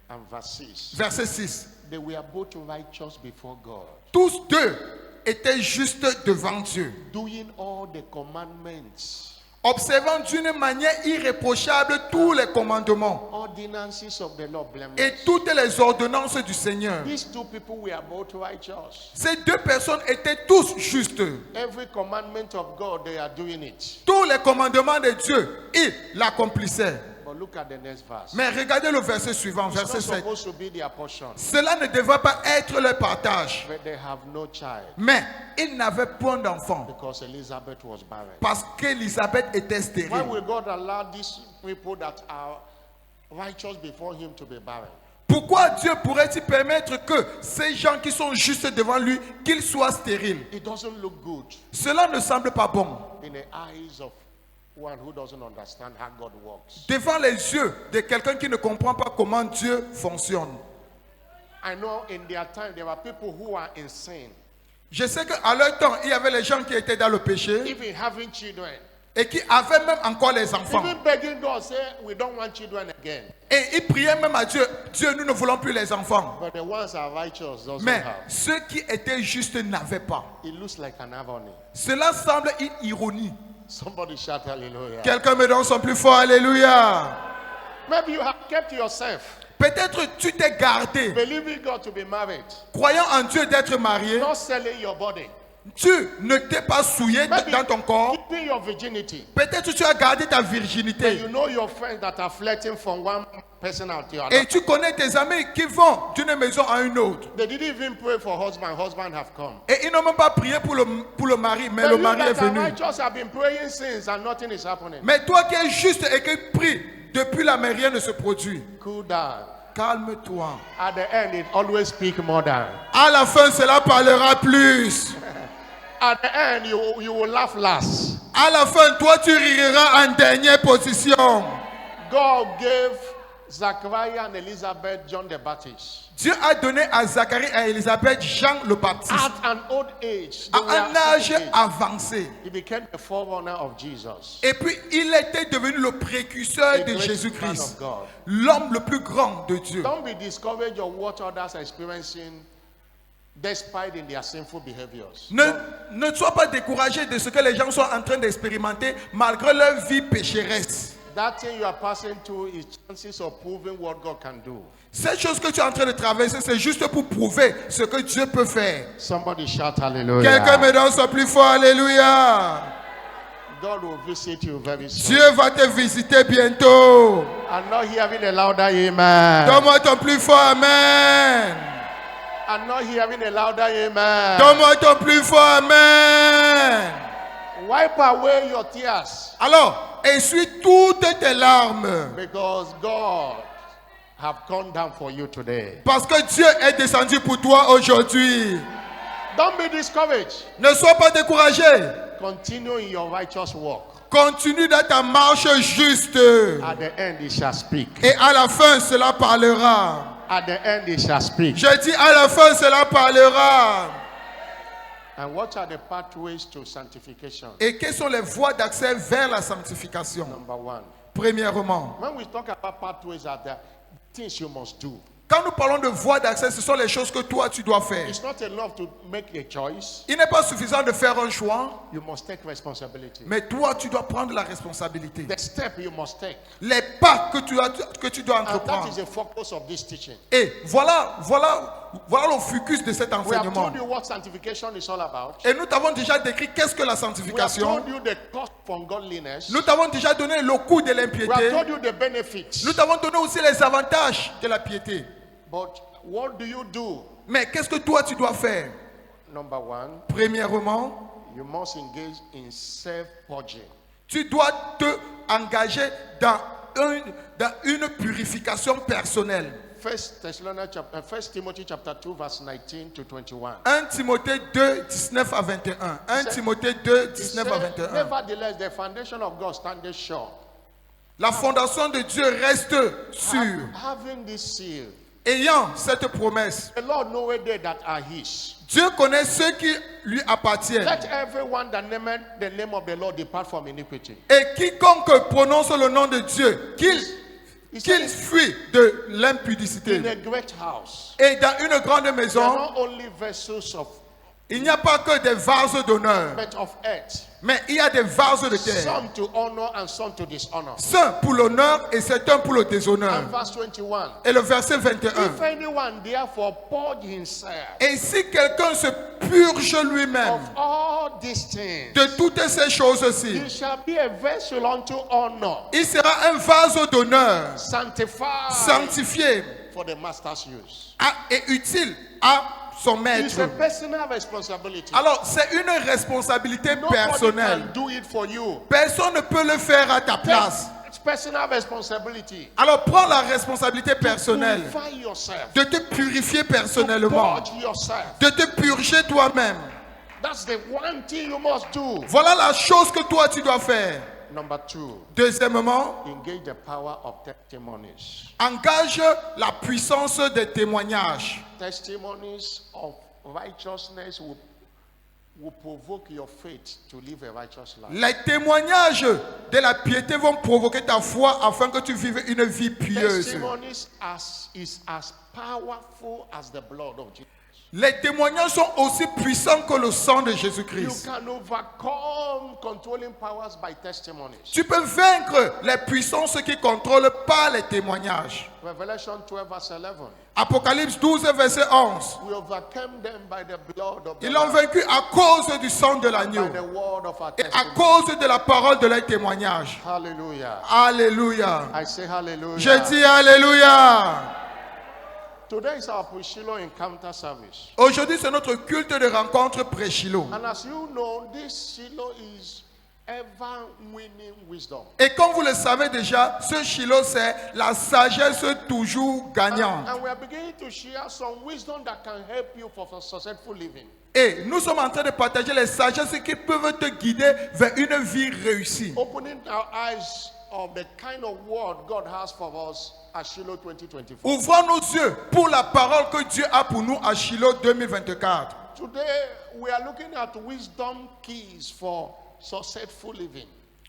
And verse 6. Verset 6. They were both righteous before God, Tous deux étaient justes devant Dieu, doing all the commandments, observant d'une manière irréprochable tous les commandements ordinances of the Lord et blameless. toutes les ordonnances du Seigneur. These two people were both righteous. Ces deux personnes étaient tous justes. Every commandment of God, they are doing it. Tous les commandements de Dieu, ils l'accomplissaient. But look at the next verse. Mais regardez le verset suivant, It's not verset 7. supposed to be their portion, Cela ne devrait pas être leur partage. but they have no child Mais ils n'avaient point d'enfant because Elizabeth was barren. parce qu'Élisabeth était Why stérile. will God allow these people that are righteous before Him to be barren? Pourquoi Dieu pourrait-il permettre que ces gens qui sont justes devant lui, qu'ils soient stériles? It doesn't look good Cela ne semble pas bon. in the eyes of one who doesn't understand how God works. Devant les yeux de quelqu'un qui ne comprend pas comment Dieu fonctionne. I know in their time there were people who are insane, Je sais qu'à leur temps, il y avait les gens qui étaient dans le péché even having children, et qui avaient même encore les enfants. even begging God, say, we don't want children again. Et ils priaient même à Dieu, Dieu, nous ne voulons plus les enfants. But the ones are righteous doesn't Mais have. ceux qui étaient justes n'avaient pas. It looks like an irony. Cela semble une ironie. Somebody shout hallelujah. Quelqu'un me donne son plus fort, alléluia. Maybe you have kept yourself Peut-être tu t'es gardé, believing God to be married, croyant en Dieu d'être marié. not selling your body, Tu ne t'es pas souillé maybe dans ton corps. keeping your virginity. Peut-être tu as gardé ta And virginité. you know your friends that are flirting from one person to the Et other. tu connais tes amis qui vont d'une maison à une autre. They didn't even pray for husband. Husband have come. Et ils n'ont même pas prié pour le mari, mais But le you mari est that are venu. righteous have been praying since and nothing is happening. Mais toi qui es juste et qui prie, depuis là, mais rien ne se produit. Cool down. Calme-toi. At the end, it always speak more than. À la fin, cela parlera plus. At the end, you will laugh last. À la fin, toi, tu riras en dernière position. God gave Zachariah and Elizabeth John the Baptist. Dieu a donné à Zacharie et à Élisabeth Jean le Baptiste. At an old age, À they were un at âge age, avancé. he became the forerunner of Jesus. Et puis, il était devenu le précurseur The de great man Jésus-Christ. of God. L'homme le plus grand de Dieu. Don't be discouraged of what others are experiencing despite in their sinful behaviors. Ne sois pas découragé de ce que les gens sont en train d'expérimenter malgré leur vie pécheresse. That thing you are passing through is chances of proving what God can do. Cette chose que tu es en train de traverser, c'est juste pour prouver ce que Dieu peut faire. Somebody shout hallelujah. Quelqu'un me donne son plus fort, alléluia. God will visit you very soon. Dieu va te visiter bientôt. I'm not hearing a louder amen. Donne-moi ton plus fort, amen. I'm not hearing a louder amen. Donne-moi ton plus fort, amen. Wipe away your tears Alors, essuie toutes tes larmes. because God have come down for you today. Parce que Dieu est descendu pour toi aujourd'hui. Don't be discouraged. Ne sois pas découragé. Continue in your righteous walk. Continue dans ta marche juste. At the end, he shall speak. Et à la fin, cela parlera. At the end, he shall speak. Je dis à la fin, cela parlera. And what are the pathways to sanctification? Et quelles sont les voies d'accès vers la sanctification? Number one. Premièrement, When we talk about pathways, are the things you must do. Quand nous parlons de voie d'accès, ce sont les choses que toi tu dois faire. It's not enough to make a choice. Il n'est pas suffisant de faire un choix, You must take responsibility. mais toi tu dois prendre la responsabilité. The step you must take. Les pas que tu dois And that entreprendre. is the focus of this teaching. Et voilà le focus de cet We have enseignement. told you what sanctification is all about. Et nous t'avons déjà décrit qu'est-ce que la We have sanctification. told you the cost for ungodliness. Nous t'avons déjà donné le coût de We have l'impiété. told you the benefits. Nous t'avons donné aussi les avantages de la piété. But what do you do? Mais qu'est-ce que toi tu dois faire? Number one, Premièrement, you must engage in self-purging. tu dois te engager dans une purification personnelle. 1 Timothy chapter 2 verse 19 to 21. 1 Timothée 2, 19 à 21. 1 Timothée 2, He 19 said, à 21. nevertheless, the foundation of God standeth sure, La fondation de Dieu reste sûre. having this seal. Ayant cette promesse, The Lord knoweth they that are his. Dieu connaît ceux qui lui appartiennent. Let everyone that nameth the name of the Lord depart from iniquity. Et quiconque prononce le nom de Dieu, He qu'il said, fuit de in l'impudicité. a great house, Et dans une grande they are maison, not only vessels of, il n'y a pas que des vases d'honneur, but of earth, mais il y a des vases de terre. some to honor and some to dishonor. Certains pour l'honneur et certains pour le And déshonneur. verse 21. Et le verset 21. If anyone therefore purge himself Et si quelqu'un se purge of lui-même all these things, de toutes ces choses-ci, he shall be a vessel unto honor, il sera un vase d'honneur, sanctified sanctifié for the master's use. et utile à son It's maître. a personal responsibility. Alors, c'est une responsabilité Nobody personnelle. can do it for you. Personne ne peut le faire à ta place. It's personal responsibility. Alors, prends la responsabilité personnelle Purify yourself. de te purifier personnellement, Purge yourself. de te purger toi-même. That's the one thing you must do. Voilà la chose que toi tu dois faire. Number two, Deuxièmement, engage the power of testimonies. engage la puissance des témoignages. Testimonies of righteousness will provoke your faith to live a righteous life. Les témoignages de la piété vont provoquer ta foi afin que tu vives une vie pieuse. Testimonies is as powerful as the blood of Jesus. Les témoignages sont aussi puissants que le sang de You Jésus-Christ. can overcome controlling powers by testimonies. Tu peux vaincre les puissances qui contrôlent par les témoignages. Revelation 12 verse 11. Apocalypse 12, verset 11. We overcame them by the blood of the Ils l'ont Lamb, vaincu à cause du sang de l'agneau by the word of our et à testimony. cause de la parole de leur témoignage. Hallelujah. Alléluia. I say hallelujah. Je dis Alléluia. Today is our pre-Shiloh encounter service. Aujourd'hui, c'est notre culte de rencontre pré-Shiloh. And as you know, this Shiloh is ever winning wisdom. Et comme vous le savez déjà, ce Shiloh, c'est la sagesse toujours gagnante. And we are beginning to share some wisdom that can help you for successful living. Et nous sommes en train de partager les sagesses qui peuvent te guider vers une vie réussie. Opening our eyes of the kind of word God has for us at Shiloh 2024. Ouvrons nos yeux pour la parole que Dieu a pour nous à Shiloh 2024. Today, we are looking at wisdom keys for successful living.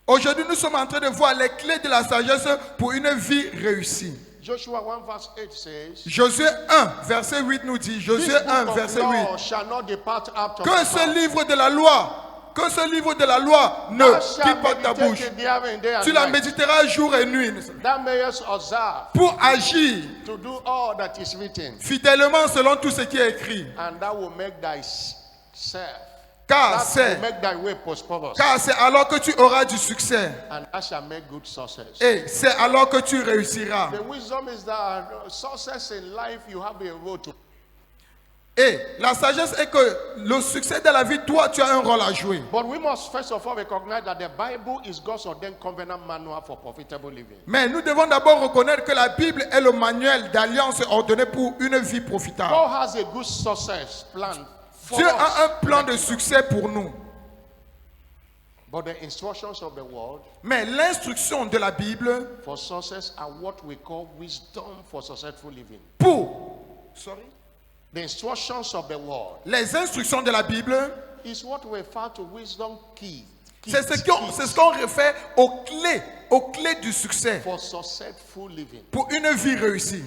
Aujourd'hui, nous sommes en train de voir les clés de la sagesse pour une vie réussie. Joshua 1 verse 8 says, Josué 1, verset 8 nous dit, This Josué 1, book of verset law 8, shall not depart out of que thy ce mouth. livre de la loi, que ce livre de la loi ne Thou shalt quitte pas ta meditate bouche. therein day and Tu la night, méditeras jour et nuit thou mayest observe pour agir to do all that is written, fidèlement selon tout ce qui est écrit. and thou will make thyself, Car that c'est will make thy way prosperous, alors que tu auras du succès. and thou shalt make good success. Et c'est alors que tu réussiras. The wisdom is that success in life, you have a role to. Et la sagesse est que le succès de la vie, toi, tu as un rôle à jouer. But we must first of all recognize that the Bible is God's ordained covenant manual for profitable living. Mais nous devons d'abord reconnaître que la Bible est le manuel d'alliance ordonné pour une vie profitable. God has a good success plan for Dieu us. a un plan de succès pour nous. But the instructions of the world Mais l'instruction de la Bible for success are what we call wisdom for successful living. The instructions of the world Les instructions de la Bible, is what we refer to wisdom key. c'est ce qu'on réfère aux clés du succès For successful living. pour une vie réussie.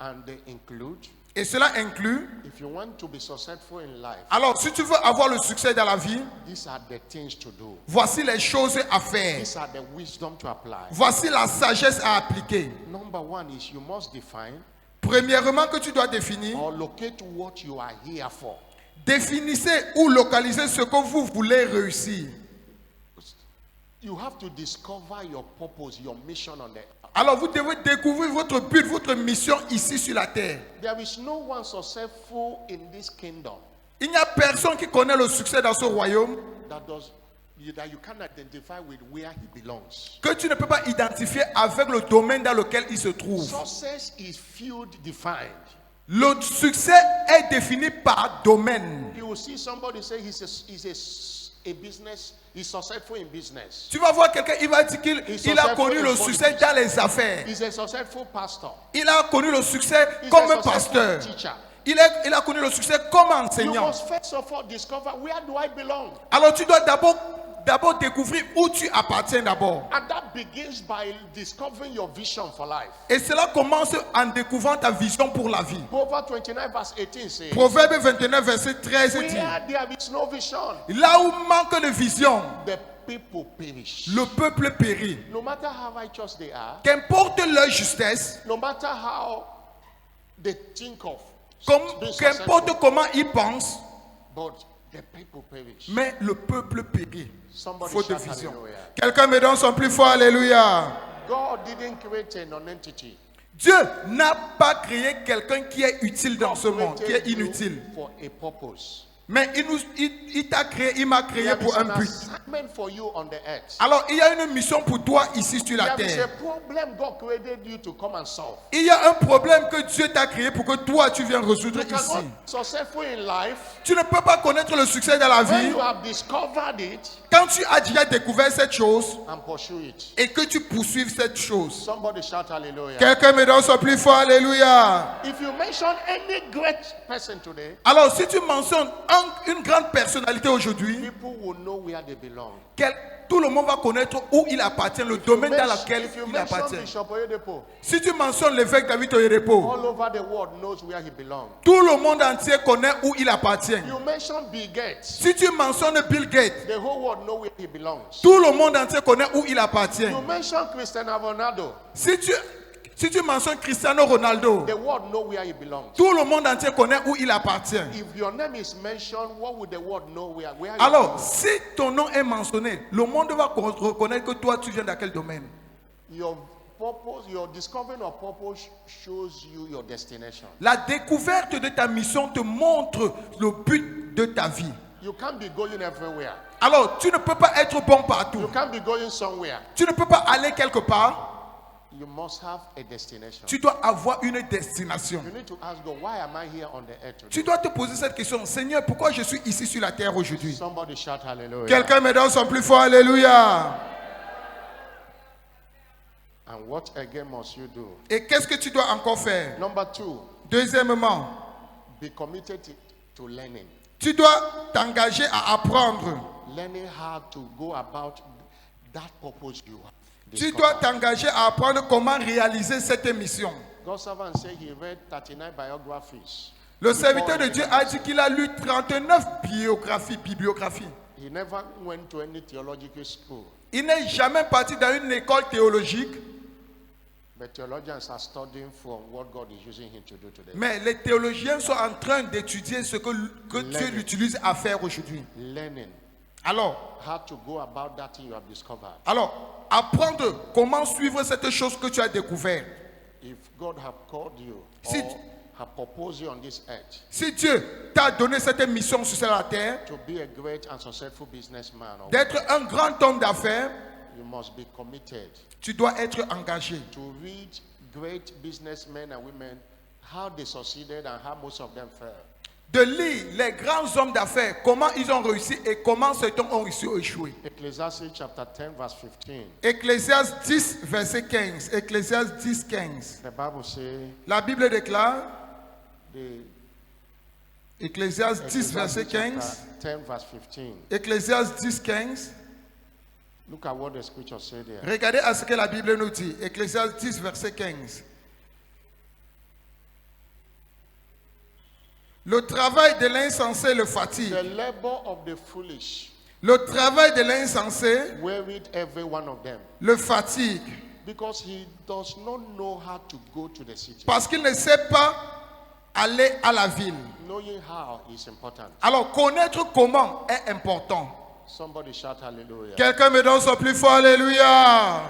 And they include, Et cela inclut, if you want to be successful in life, alors si tu veux avoir le succès dans la vie, these are the things to do. voici les choses à faire. These are the wisdom to apply. Voici la sagesse à appliquer. Number one is you must define Premièrement, que tu dois définir, or locate what you are here for. définissez ou localisez ce que vous voulez réussir. You have to discover your purpose, your mission on the earth. Alors vous devez découvrir votre but, votre mission ici sur la terre. There is no one successful in this kingdom Il n'y a personne qui connaît le succès dans ce royaume that you can identify with where he belongs. que tu ne peux pas identifier avec le domaine dans lequel il se trouve. Success is field defined. Le succès est défini par domaine. You will see somebody say he's successful in business. Tu vas voir quelqu'un, il va dire qu'il a connu le succès dans les affaires. He's a successful pastor. Il a connu le succès He's comme a un successful pasteur. teacher. Il a connu le succès comme You enseignant. must first of all discover where do I belong. Alors tu dois d'abord découvrir où tu appartiens d'abord. And that begins by discovering your vision for life. Et cela commence en découvrant ta vision pour la vie. Proverbs 29 verse 18 says, Proverbe 29 verset 13 dit, where there is no vision, là où manque de vision, the people perish. le peuple périt. No matter how righteous they are, Qu'importe leur justesse, no matter how they think of being qu'importe successful, comment ils pensent, but the people perish. mais le peuple périt. Somebody Faute de shout vision. hallelujah. Quelqu'un me donne son plus fort, alléluia. God didn't create a non-entity. Dieu n'a pas créé quelqu'un qui est utile dans ce monde, qui est Created you inutile. for a purpose. Mais il t'a créé, il m'a créé There is pour un an but. assignment for you on the earth. Alors, il y a une mission pour toi ici sur la There is a terre. problem God created you to come and solve. Il y a un problème que Dieu t'a créé pour que toi, tu viennes résoudre You cannot ici. be successful in life Tu ne peux pas connaître le succès dans la when vie you have discovered it quand tu as déjà découvert cette chose and pursue it. et que tu poursuives cette chose. Somebody shout hallelujah. Quelqu'un me donne son plus fort, alléluia. If you mention any great person today, Alors, si tu mentionnes une grande personnalité aujourd'hui, people will know where they belong. tout le monde va connaître où il appartient, le domaine dans lequel If you il mention appartient. Bishop Oyedepo, Si tu mentionnes l'évêque David Oyedepo, all over the world knows where he belongs. tout le monde entier connaît où il appartient. You mention Bill Gates, Si tu mentionnes Bill Gates, the whole world knows where he belongs. tout le monde entier connaît où il appartient. You mention Cristiano Ronaldo, Si tu mentionnes Cristiano Ronaldo, the world knows where he belongs. tout le monde entier connaît où il appartient. If your name is mentioned, what would the world know where you Alors, belong? si ton nom est mentionné, le monde va reconnaître que toi, tu viens de quel domaine. Your purpose, your discovering of purpose shows you your destination. La découverte de ta mission te montre le but de ta vie. You can't be going everywhere. Alors, tu ne peux pas être bon You partout. can't be going somewhere. Tu ne peux pas aller quelque part. You must have a destination. Tu dois avoir une destination. You need to ask God, why am I here on the earth today? Tu dois te poser cette question. Seigneur, pourquoi je suis ici sur la terre aujourd'hui? Somebody shout hallelujah. Quelqu'un me donne son plus fort, alléluia. And what again must you do? Et qu'est-ce que tu dois encore faire? Number two, Deuxièmement, be committed to learning. tu dois t'engager à apprendre. Learning how to go about that purpose you have. Tu dois t'engager à apprendre comment réaliser cette mission. God's servant said he read 39 biographies. Le serviteur de Dieu a dit qu'il a lu 39 bibliographies. He never went to any theological school. Il n'est jamais parti dans une école théologique, But theologians are studying from what God is using him to do today. mais les théologiens sont en train d'étudier ce que Dieu l'utilise à faire aujourd'hui. Learning Alors, how to go about that thing you have discovered. apprendre comment suivre cette chose que tu as découverte. If God have called you Si- or have proposed you on this earth Si Dieu t'a donné cette mission sur la terre, to be a great and successful businessman, or d'être un grand homme d'affaires, you must be committed tu dois être engagé. to read great businessmen and women, how they succeeded and how most of them failed. De lire les grands hommes d'affaires, comment ils ont réussi et comment certains ont réussi à échouer. Ecclesiastes chapter 10 verse 15. Ecclésiaste 10, verset 15. Ecclésiaste 10, 15. The Bible says La Bible déclare, the Ecclésiaste 10, verset Ecclesiastes 15. chapter 10 verse 15. Ecclésiaste 10, 15. Look at what the scripture said there. Regardez à ce que la Bible nous dit. Ecclésiaste 10, verset 15. Le travail de l'insensé le fatigue. The labor of the foolish Le travail de l'insensé wearied every one of them, le fatigue. because he does not know how to go to the city. Parce qu'il ne sait pas aller à la ville. Knowing how is important. Alors, connaître comment est important. Somebody shout hallelujah. Quelqu'un me donne son plus fort, alléluia.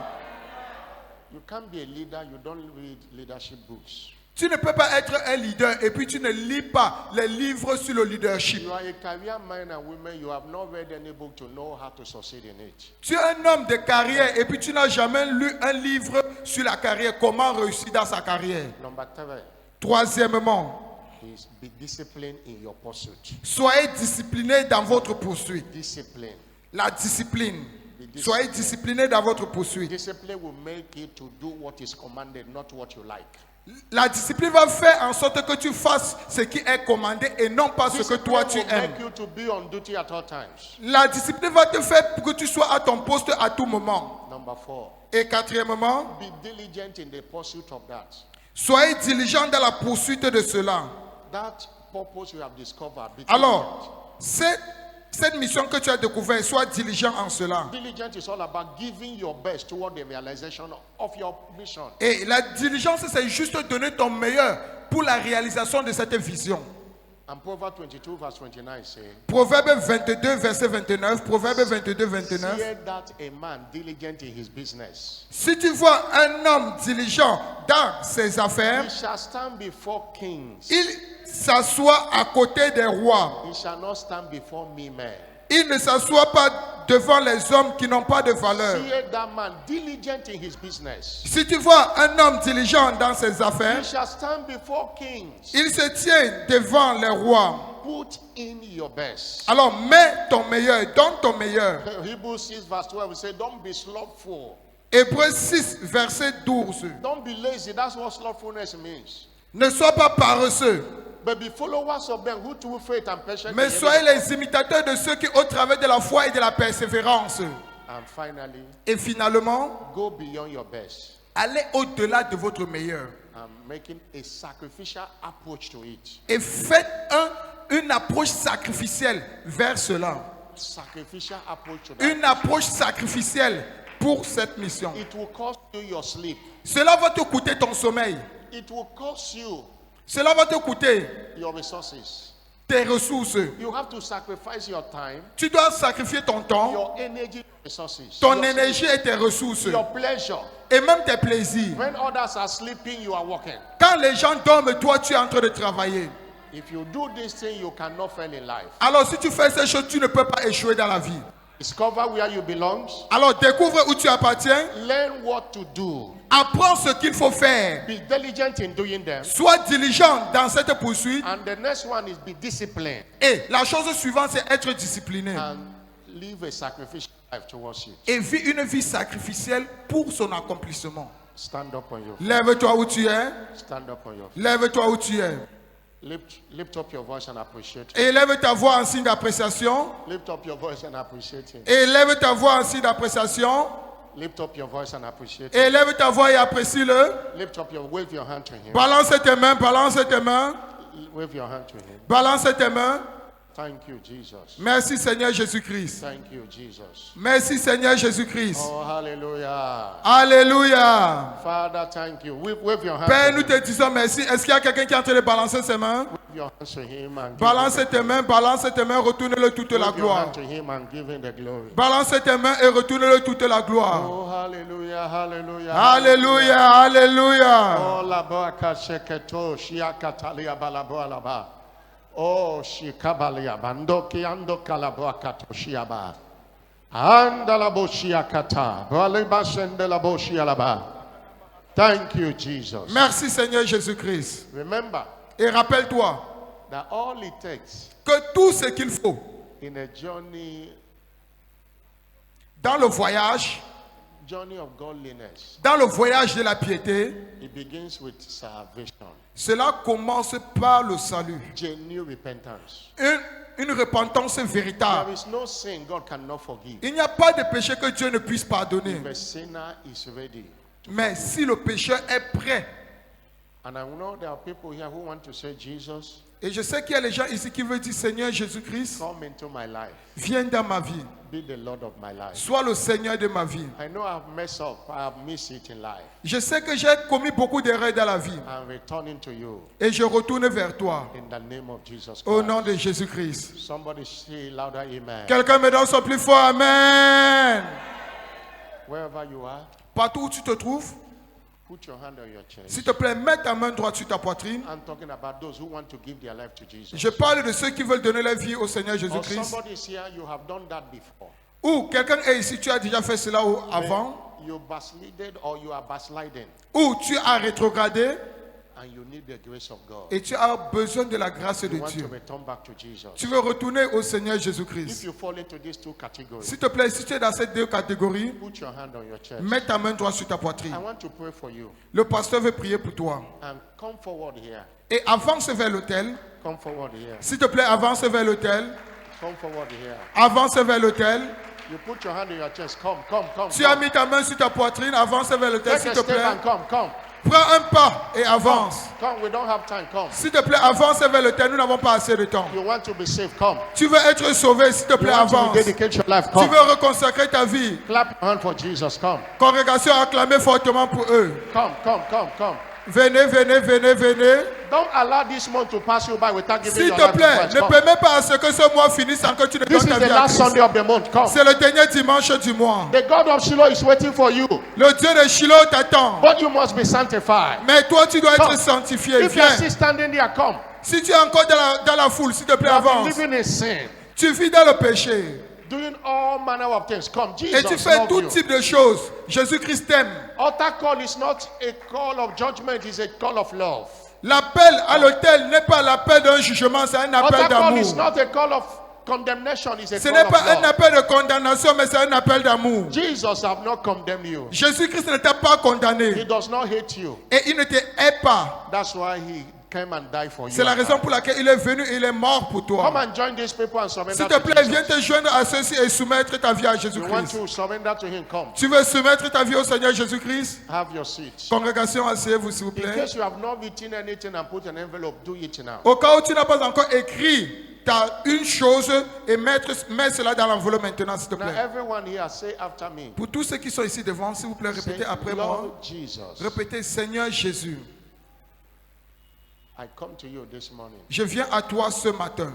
You can't be a leader, you don't read leadership books. Tu ne peux pas être un leader et puis tu ne lis pas les livres sur le leadership. You are a career man and woman, you have not read any book to know how to succeed in it. Tu es un homme de carrière et puis tu n'as jamais lu un livre sur la carrière, comment réussir dans sa carrière. Number 3 Troisièmement, is be disciplined in your pursuit. soyez discipliné dans votre poursuite. Discipline. La discipline. Soyez discipliné dans votre poursuite. Discipline will make you to do what is commanded, not what you like. La discipline va faire en sorte que tu fasses ce qui est commandé et non pas ce que toi tu will aimes. make you to be on duty at all times. La discipline va te faire pour que tu sois à ton poste à tout moment. Number 4, Et quatrièmement, be diligent in the pursuit of that. soyez diligent dans la poursuite de cela. That purpose you have discovered. Be Alors, cette mission que tu as découverte, sois diligent en cela. diligent is all about giving your best toward the realization of your mission. Et la diligence, c'est juste donner ton meilleur pour la réalisation de cette vision. And Proverbs 22 verse 29 says, Proverbe 22, verset 29. Proverbe 22, 29. "Hear that a man diligent in his business, Si tu vois un homme diligent dans ses affaires, he shall stand before kings. il s'assoit à côté des rois. He shall not stand before me men." Il ne s'assoit pas devant les hommes qui n'ont pas de valeur. Hear that man diligent in his business. Si tu vois un homme diligent dans ses He affaires, shall stand before kings. il se tient devant les rois. Put in your best. Alors mets ton meilleur, donne ton meilleur. Hebrews 6 verse 12 we say, "Don't be slothful. Hébreux 6, verset 12. Don't be lazy." That's what slothfulness means. Ne sois pas paresseux, But be followers of them who through faith and patience. mais soyez les imitateurs de ceux qui, au travers de la foi et de la persévérance, And finally, et finalement, go beyond your best allez au-delà de votre meilleur. and making a sacrificial approach to it. Et faites une approche sacrificielle vers cela. Sacrificial approach to that. Une approche sacrificielle pour cette mission. It will cost you your sleep. Cela va te coûter ton sommeil. It will cost you Cela va te coûter your resources. tes ressources. You have to sacrifice your time, Tu dois sacrifier ton temps, your energy, resources, ton your, énergie et tes ressources. your pleasure. Et même tes plaisirs. When others are sleeping, you are working. Quand les gens dorment, toi tu es en train de travailler. If you do this thing, you cannot fail in life. Alors si tu fais ces choses, tu ne peux pas échouer dans la vie. Discover where you belong. Alors découvre où tu appartiens. Learn what to do. Apprends ce qu'il faut faire. Be diligent in doing them. Sois diligent dans cette poursuite. And the next one is be disciplined Et la chose suivante, c'est être discipliné. and live a sacrificial life towards it. Et vivre une vie sacrificielle pour son accomplissement. Stand up on your feet. Lève-toi où tu es. Stand up on your feet. Lève-toi où tu es. Lift up your voice and appreciate it. Et lève ta voix en signe d'appréciation. Lift up your voice and appreciate him. Et lève ta voix en signe d'appréciation. Lift up your voice and appreciate him. Et lève ta voix et apprécie-le. Lift up your, wave your hand to him. Balance tes mains, balance tes mains. Wave your hand to him. Balance tes mains. Thank you, Jesus. Merci Seigneur Jésus-Christ. Thank you, Jesus. Merci Seigneur Jésus-Christ. Oh, hallelujah. Alléluia. Father, thank you. Wave your hand Père, to nous him. te disons merci. Est-ce qu'il y a quelqu'un qui est en train de balancer ses mains? Wave your hands to him and give Balance him tes mains, retourne-le toute la wave your gloire. hand to him and give him the glory. Balance tes mains et retourne-le toute la gloire. Oh, hallelujah, hallelujah. Alléluia, alléluia. Oh, la boaka sheketo, shiakatalia balaboa laba. Oh, shikabalia bandoki ando kalaboaka to shiaba. Anda la boshiakata, baliba sende la boshialaba. Thank you, Jesus. Merci Seigneur Jésus-Christ. Remember Et rappelle-toi that all it takes que tout ce qu'il faut in a journey dans le voyage of godliness, dans le voyage de la piété, it begins with salvation, cela commence par le salut. genuine repentance. Une repentance véritable. There is no sin God cannot forgive. Il n'y a pas de péché que Dieu ne puisse pardonner. If a sinner is ready. Mais si le pécheur est prêt, And I know there are people here who want to say, Jesus, Et je sais qu'il y a les gens ici qui veulent dire, Seigneur Jésus-Christ, come into my life. viens dans ma vie. Be the Lord of my life. Sois le Seigneur de ma vie. I know I've messed up. I've missed it in life. Je sais que j'ai commis beaucoup d'erreurs dans la vie. I'm returning to you Et je retourne vers toi. in the name of Jesus Christ. Au nom de Jésus-Christ. Somebody say louder, amen. Quelqu'un me donne son plus fort Amen. Wherever you are, Partout où tu te trouves, put your hand on your chest. s'il te plaît, mets ta main droite sur ta poitrine. I'm talking about those who want to give their life to Jesus. Je parle de ceux qui veulent donner leur vie au Seigneur Or Jésus-Christ. somebody is here, you have done that before. Ou quelqu'un est ici, tu as déjà fait cela avant. You backslided or you are backsliding Ou tu as rétrogradé and you need the grace of God. et tu as besoin de la grâce de You want to Dieu. return back to Jesus. Tu veux retourner au Seigneur If Jésus-Christ. you fall into these two categories, S'il te plaît, si tu es dans ces deux catégories, put your hand on your chest. mets ta main droite sur ta I poitrine. want to pray for you. Le pasteur veut prier pour toi. And come forward here. Et avance vers l'autel. Come forward here. S'il te plaît, avance vers l'autel. Come forward here. Avance vers l'autel. You put your hand on your chest. Come. Tu as mis ta main sur ta poitrine. Avance vers l'autel, Take s'il a te step plaît. and come. Prends un pas et avance. Come. We don't have time. Come. S'il te plaît, avance vers l'autel. Nous n'avons pas assez de temps. You want to be saved. Come. Tu veux être sauvé, s'il te You plaît, want to avance. dedicate your life. Tu Come. veux reconsacrer ta vie. Clap your hand for Jesus. Come. Congrégation, acclamez fortement pour eux. Come. Venez. Don't allow this month to pass you by without giving S'il your te life to plaît, Christ. ne Come. permets pas à ce que ce mois finisse sans que tu ne This donnes is ta the vie à last Christ. Sunday of the month. Come. C'est le dernier dimanche du mois. The God of Shiloh is waiting for you. Le Dieu de Shiloh t'attend. But you must be sanctified. Mais toi, tu dois être Come. sanctifié. If you are Viens. still standing there, come. Si tu es encore dans la foule, s'il te plaît, You have been avance. living in sin, Tu vis dans le péché. doing all manner of things. Come, Et Jesus tu fais loves tout you. type de choses. Jésus-Christ t'aime. Altar call is not a call of judgment, it's a call of love. L'appel à l'autel n'est pas l'appel d'un jugement, c'est un appel Altar call is d'amour. not a call of condemnation, it's a Ce call n'est of pas un love. appel de condamnation, mais c'est un appel d'amour. Jesus have not condemned you. Jésus-Christ ne t'a pas He condamné. does not hate you. Et il ne te hait pas. That's why he came and died for you. C'est la raison pour laquelle il est venu et il est mort pour Come toi. and join these people and surrender S'il te to plaît, viens Jesus. te joindre à ceux-ci et soumettre ta vie à You want Jésus-Christ. to surrender to him, come. Tu veux soumettre ta vie au Seigneur Jésus-Christ? Have your seat. Congrégation, asseyez-vous s'il vous In plaît. case you have not written anything and put an envelope, do it now. Au cas où tu n'as pas encore écrit une chose et mets cela dans l'enveloppe maintenant, s'il te Now plaît. everyone here say after me. Pour tous ceux qui sont ici devant, s'il vous plaît, Say, répétez après moi. Lord Jesus, Répétez, Seigneur Jésus, I come to you this morning. je viens à toi ce matin.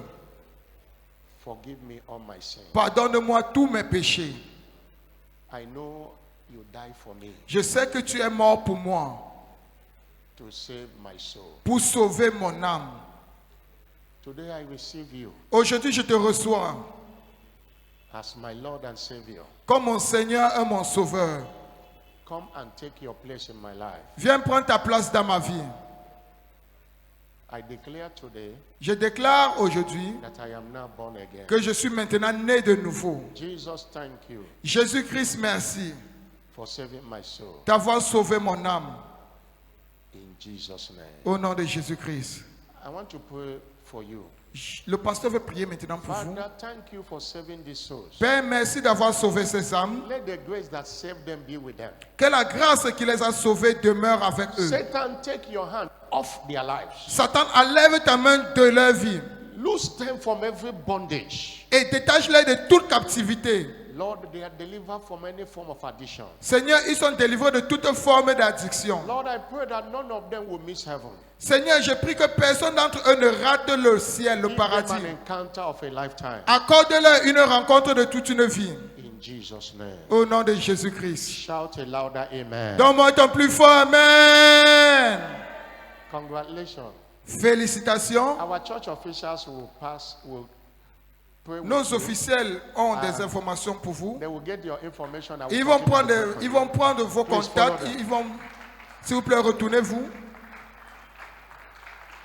Forgive me all my sins. Pardonne-moi tous mes péchés. I know you died for me Je sais que tu es mort pour moi, to save my soul. pour sauver mon âme. Today I receive you Aujourd'hui, je te reçois as my Lord and Savior. comme mon Seigneur et mon Sauveur. Come and take your place in my life. Viens prendre ta place dans ma vie. I declare today Je déclare aujourd'hui that I am now born again. que je suis maintenant né de nouveau. Jesus, thank you Jésus-Christ, merci for saving my soul. d'avoir sauvé mon âme. In Jesus' name. Au nom de Jésus-Christ. I want to pray for you. Le pasteur veut prier maintenant pour vous. Father, thank you for saving these souls. Père, merci d'avoir sauvé ces âmes. Let the grace that saved them be with them. Que la grâce qui les a sauvés demeure avec eux. Satan, take your hand off their lives. Satan, enlève ta main de leur vie Loose them from every bondage. et détache-les de toute captivité. Lord, they are delivered from any form of addiction. Seigneur, ils sont délivrés de toute forme d'addiction. Lord, I pray that none of them will miss heaven. Seigneur, je prie que personne d'entre eux ne rate le ciel, le Give them paradis. an encounter of a lifetime. Accorde-leur une rencontre de toute une vie. In Jesus' name. Au nom de Jésus-Christ. Shout a louder amen. Donne-moi ton plus fort Amen. Congratulations. Félicitations. Our church officials will pray with Nos you. officiels ont des informations pour vous. They will get your information. and Ils will vont continue to prendre, pray for ils you. vont prendre vos Please contacts. follow them. Ils vont, s'il vous plaît, retournez-vous.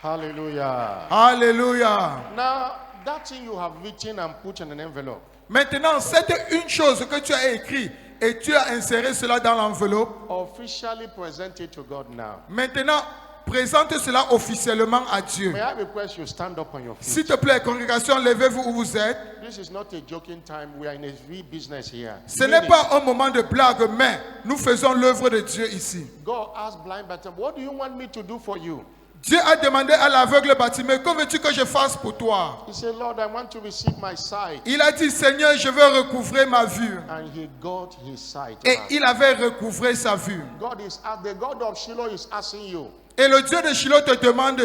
Hallelujah. Alléluia. Now, that thing you have written and put in an envelope, Maintenant, c'est une chose que tu as écrit et tu as inséré cela dans l'enveloppe. officially present it to God now. Maintenant, présente cela officiellement à Dieu. May I request you stand up on your feet? S'il te plaît, congrégation, levez-vous où vous êtes. This is not a joking time. We are in a real business here. Ce n'est pas un moment de blague, mais nous faisons l'œuvre de Dieu ici. God asked blind Bartimaeus, what do you want me to do for you? Dieu a demandé à l'aveugle Bartimée, que veux-tu que je fasse pour toi? He said, Lord, I want to receive my sight. Il a dit, Seigneur, je veux recouvrer ma vue. And he got his sight Et back. il avait recouvré sa vue. The God of Shiloh is asking you, Et le Dieu de Shiloh te demande,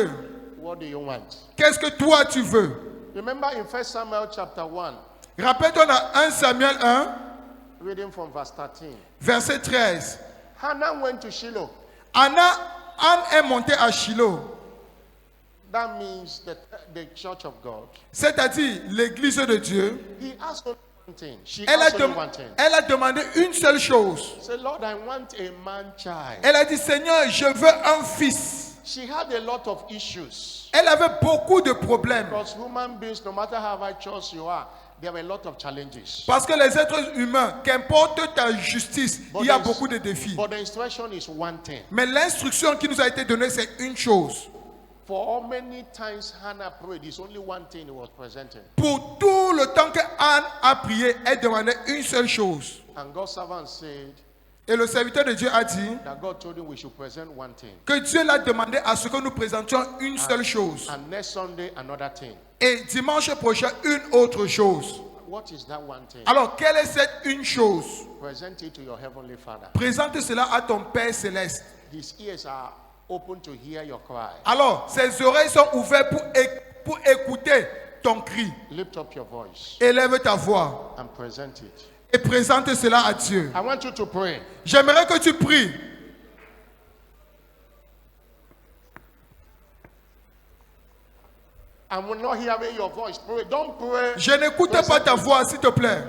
what do you want? qu'est-ce que toi tu veux? Remember in 1 Samuel chapter 1, Rappelle-toi dans 1 Samuel 1, reading from verse 13. verset 13. Hannah went to Shiloh. Anne est montée à Shiloh, That means the church of God. c'est-à-dire l'église de Dieu. He asked only one thing. She Elle asked a, only one thing. elle a demandé une seule chose. Say, Lord, I want a man child. Elle a dit, Seigneur, je veux un fils. She had a lot of issues. Elle avait beaucoup de problèmes. Because human beings, no matter how righteous you are, there were a lot of challenges. Parce que les êtres humains, qu'importe ta justice, il y a beaucoup de défis. But the instruction is one thing. Mais l'instruction qui nous a été donnée, c'est une chose. For how many times Hannah prayed, it's only one thing he was presenting. Pour tout le temps que Anne a prié, elle demandait une seule chose. And God's servant said Et le serviteur de Dieu a dit that God told him we should present one thing. que Dieu l'a demandé à ce que nous présentions une seule chose. And next Sunday, another thing. Et dimanche prochain, une autre chose. What is that one thing? Alors, quelle est cette une chose? Present it to your heavenly Father. Présente cela à ton Père céleste. His ears are open to hear your cry. Alors, ses oreilles sont ouvertes pour écouter ton cri. Lift up your voice Élève ta voix and present it. et présente cela à Dieu. I want you to pray. J'aimerais que tu pries. I'm not hearing your voice. Pray. Don't pray. Je n'écoute pas ta voix, s'il te plaît.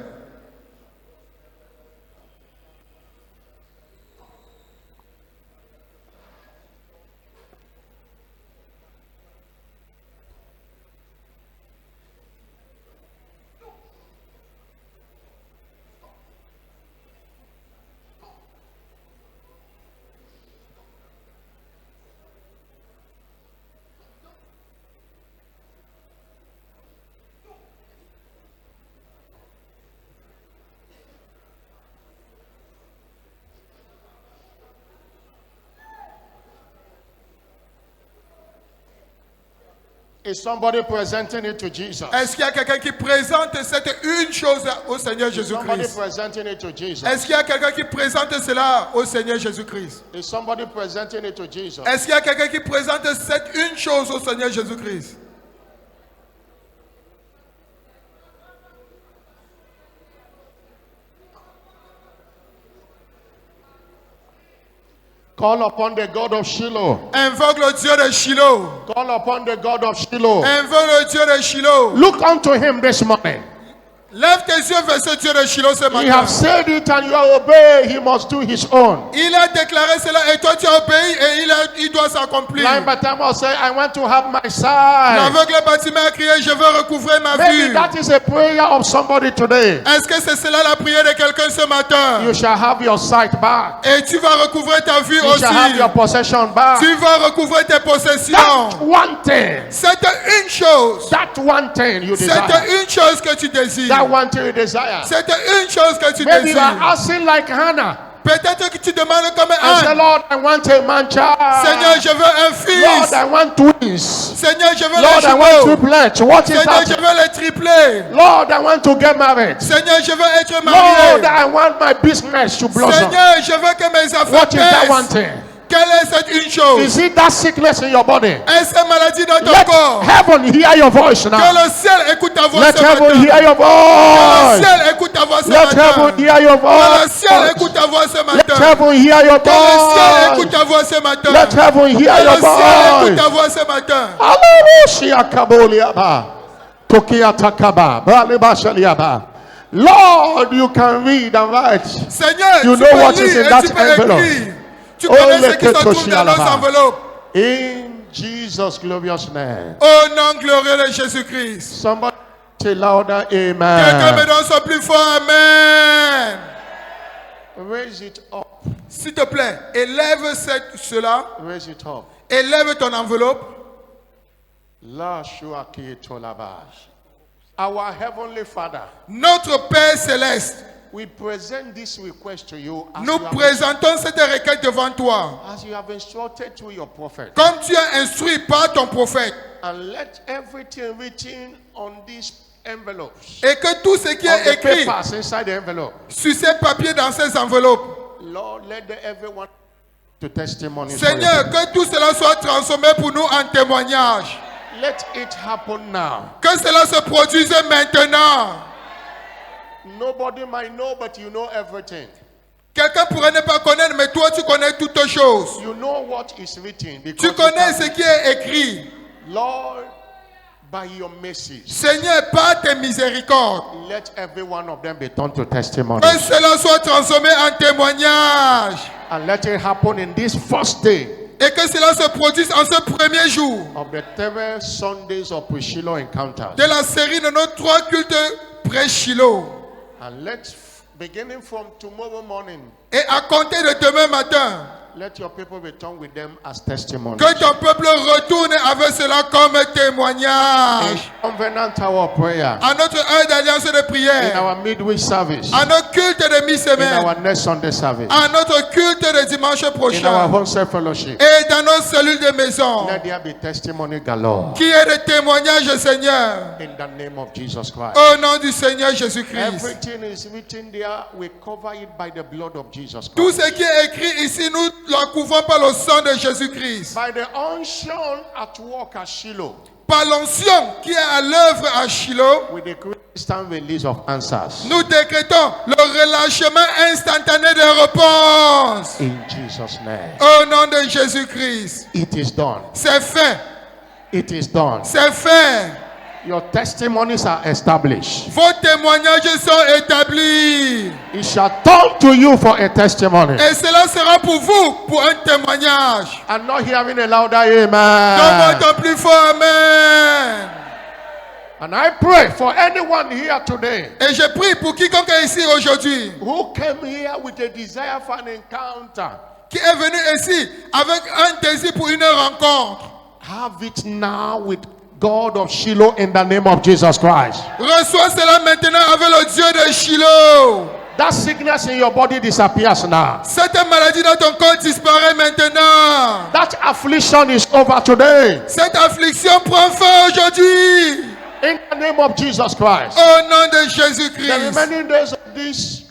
Is somebody presenting it to Jesus? Est-ce qu'il y a quelqu'un qui présente cette une chose au Seigneur Is somebody Jésus-Christ? presenting it to Jesus? Est-ce qu'il y a quelqu'un qui présente cela au Seigneur Jésus-Christ? Is somebody presenting it to Jesus? Est-ce qu'il y a quelqu'un qui présente cette une chose au Seigneur Jésus-Christ? Call upon the God of Shiloh. Invoque le Dieu de Shiloh. Call upon the God of Shiloh. Invoque le Dieu de Shiloh. Look unto him this morning. Lève tes yeux vers ce Dieu de Shiloh ce He matin. have said it and you obey. He must do his own. Il a déclaré cela et toi tu as obéi et il doit s'accomplir. Blind Bartimaeus say, I want to have my sight. L'aveugle Bartimée a crié, je veux recouvrer ma Maybe vue. that is a prayer of somebody today. Est-ce que c'est cela la prière de quelqu'un ce matin? You shall have your sight back. Et tu vas recouvrer ta vue You aussi. shall have your possession back. Tu vas recouvrer tes possessions. That one thing. C'est une chose. That one thing you C'est desire. une chose que tu désires. That one thing you desire. C'est une chose que tu Maybe you are désires. asking like Hannah. Peut-être que tu demandes comme I say, Anne. Lord, I want a man child. Seigneur, je veux un Lord, fils. I want twins. Seigneur, je veux Lord, les I want jumeaux. triplets. What is Seigneur, je that? veux les triplés. Lord, I want to get married. Seigneur, je veux être Lord, marié. I want my business to blossom. Seigneur, je veux que mes affaires What is that one pèsent. thing? Quelle est cette une chose? Is it that sickness in your body? Est-ce une maladie dans ton Let corps? heaven hear your voice Que now. le ciel écoute ta voix Let ce matin. heaven hear your Que le voice. ciel écoute ta voix ce Let matin. heaven hear your Que le voice. ciel écoute ta voix ce Let matin. heaven hear your Que le ciel écoute voice. ta voix ce matin. Let heaven Que hear le your ciel écoute ta voice. voix ce matin. Lord, you can read and write. Seigneur, You tu know peux what is lire in et that tu peux envelope. écrire. Tu Oh, connais ce le qui se trouve dans nos Ketoshialaba. enveloppes. In Jesus' glorious name. Au nom glorieux de Jésus-Christ. Somebody say louder, Quelqu'un me amen. donne son plus fort Amen. Raise it up. S'il te plaît, élève cela. Raise it up. Élève ton enveloppe. La shuaki tolaba. Our heavenly Father, Notre Père céleste, We present this request to you Nous présentons cette requête devant toi. as you have instructed through your prophet. Comme tu as instruit par ton prophète. And let everything written on these envelopes, Et que tout ce qui on est the écrit papers inside the envelope, sur ces papiers dans ces enveloppes, Lord, let everyone to testimony. for your Seigneur, goodness. que tout cela soit transformé pour nous en témoignage. Let it happen now. Que cela se produise maintenant. Nobody might know, but you know everything. Quelqu'un pourrait ne pas connaître, mais toi tu connais toutes choses. You know what is written. Tu Because connais you ce can- qui est écrit. Lord, by your mercies, Seigneur, par tes miséricordes, let every one of them be turned to testimony. que cela soit transformé en témoignage. And let it happen in this first day Et que cela se produise en ce premier jour of the 3 Sundays of Shiloh encounters. de la série de nos 3 cultes pré-Shiloh. And beginning from tomorrow morning, Et à compter de demain matin, let your people return with them as testimonies. que ton peuple retourne avec cela comme In témoignage. covenant hour of prayer, À notre heure d'alliance de in prière, our midweek service, à nos cultes de in mi-semaine, our next Sunday service, à notre culte de dimanche in our prochain home self fellowship, et dans nos cellules de maison. let there be testimony galore. Qui est le témoignage, Seigneur, In the name of Jesus Christ. au nom du Seigneur Jésus-Christ. Everything is written there. We cover it by the blood of Jesus Tout Christ. ce qui est écrit ici, nous le couvrons par le sang de Jésus-Christ. By the unction at work at Shiloh, Par l'onction qui est à l'œuvre à Shiloh, with the instant release of answers. nous décrétons le relâchement instantané des réponses. In Jesus' name. Au nom de Jésus-Christ. It is done. C'est fait. It is done. C'est fait. Your testimonies are established. Vos témoignages sont établis. It shall turn to you for a testimony. Et cela sera pour vous, pour un témoignage. I'm not hearing a louder Donne-moi amen. ton plus fort Amen. And I pray for anyone here today Et je prie pour quiconque est ici aujourd'hui, who came here with a desire for an encounter. qui est venu ici avec un désir pour une rencontre. Have it now with God of Shiloh in the name of Jesus Christ. Reçois cela maintenant avec le Dieu de Shiloh. That sickness in your body disappears now. Cette maladie dans ton corps disparaît maintenant. That affliction is over today. Cette affliction prend fin aujourd'hui. In the name of Jesus Christ. Au nom de The Jésus-Christ. remaining days of this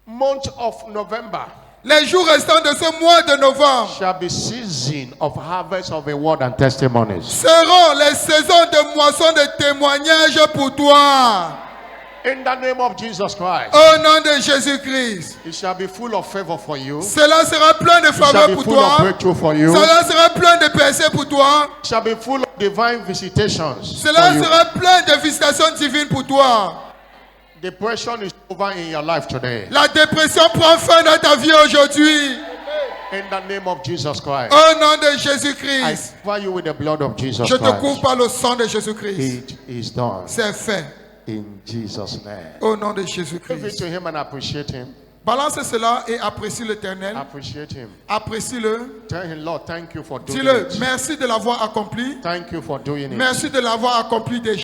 month of November Les jours restants de ce mois de novembre shall be season of harvest of a word and testimonies. seront les saisons de moisson de témoignages pour toi. In the name of Jesus Christ. Au nom de Jésus-Christ. It shall be full of favor for you. It Cela sera plein de shall faveur be pour full of toi. breakthrough for you. It Cela sera plein de percées pour toi. shall be full of divine visitations for Cela you. sera plein de visitations divines pour toi. Depression is over in your life today. La dépression prend fin dans ta vie aujourd'hui. In the name of Jesus Christ. Au nom de I Jésus-Christ. cover you with the blood of Jesus Je te couvre Christ. par le sang de Jésus-Christ. It is done. C'est fait. In Jesus' name. Au nom de Give it Jésus-Christ. to him and appreciate him. Balance cela et apprécie l'Éternel. Appreciate him. Apprécie-le. Tell him, Lord, thank you for doing Dis-le, it. merci de l'avoir accompli. Thank you for doing it. Merci de l'avoir accompli déjà.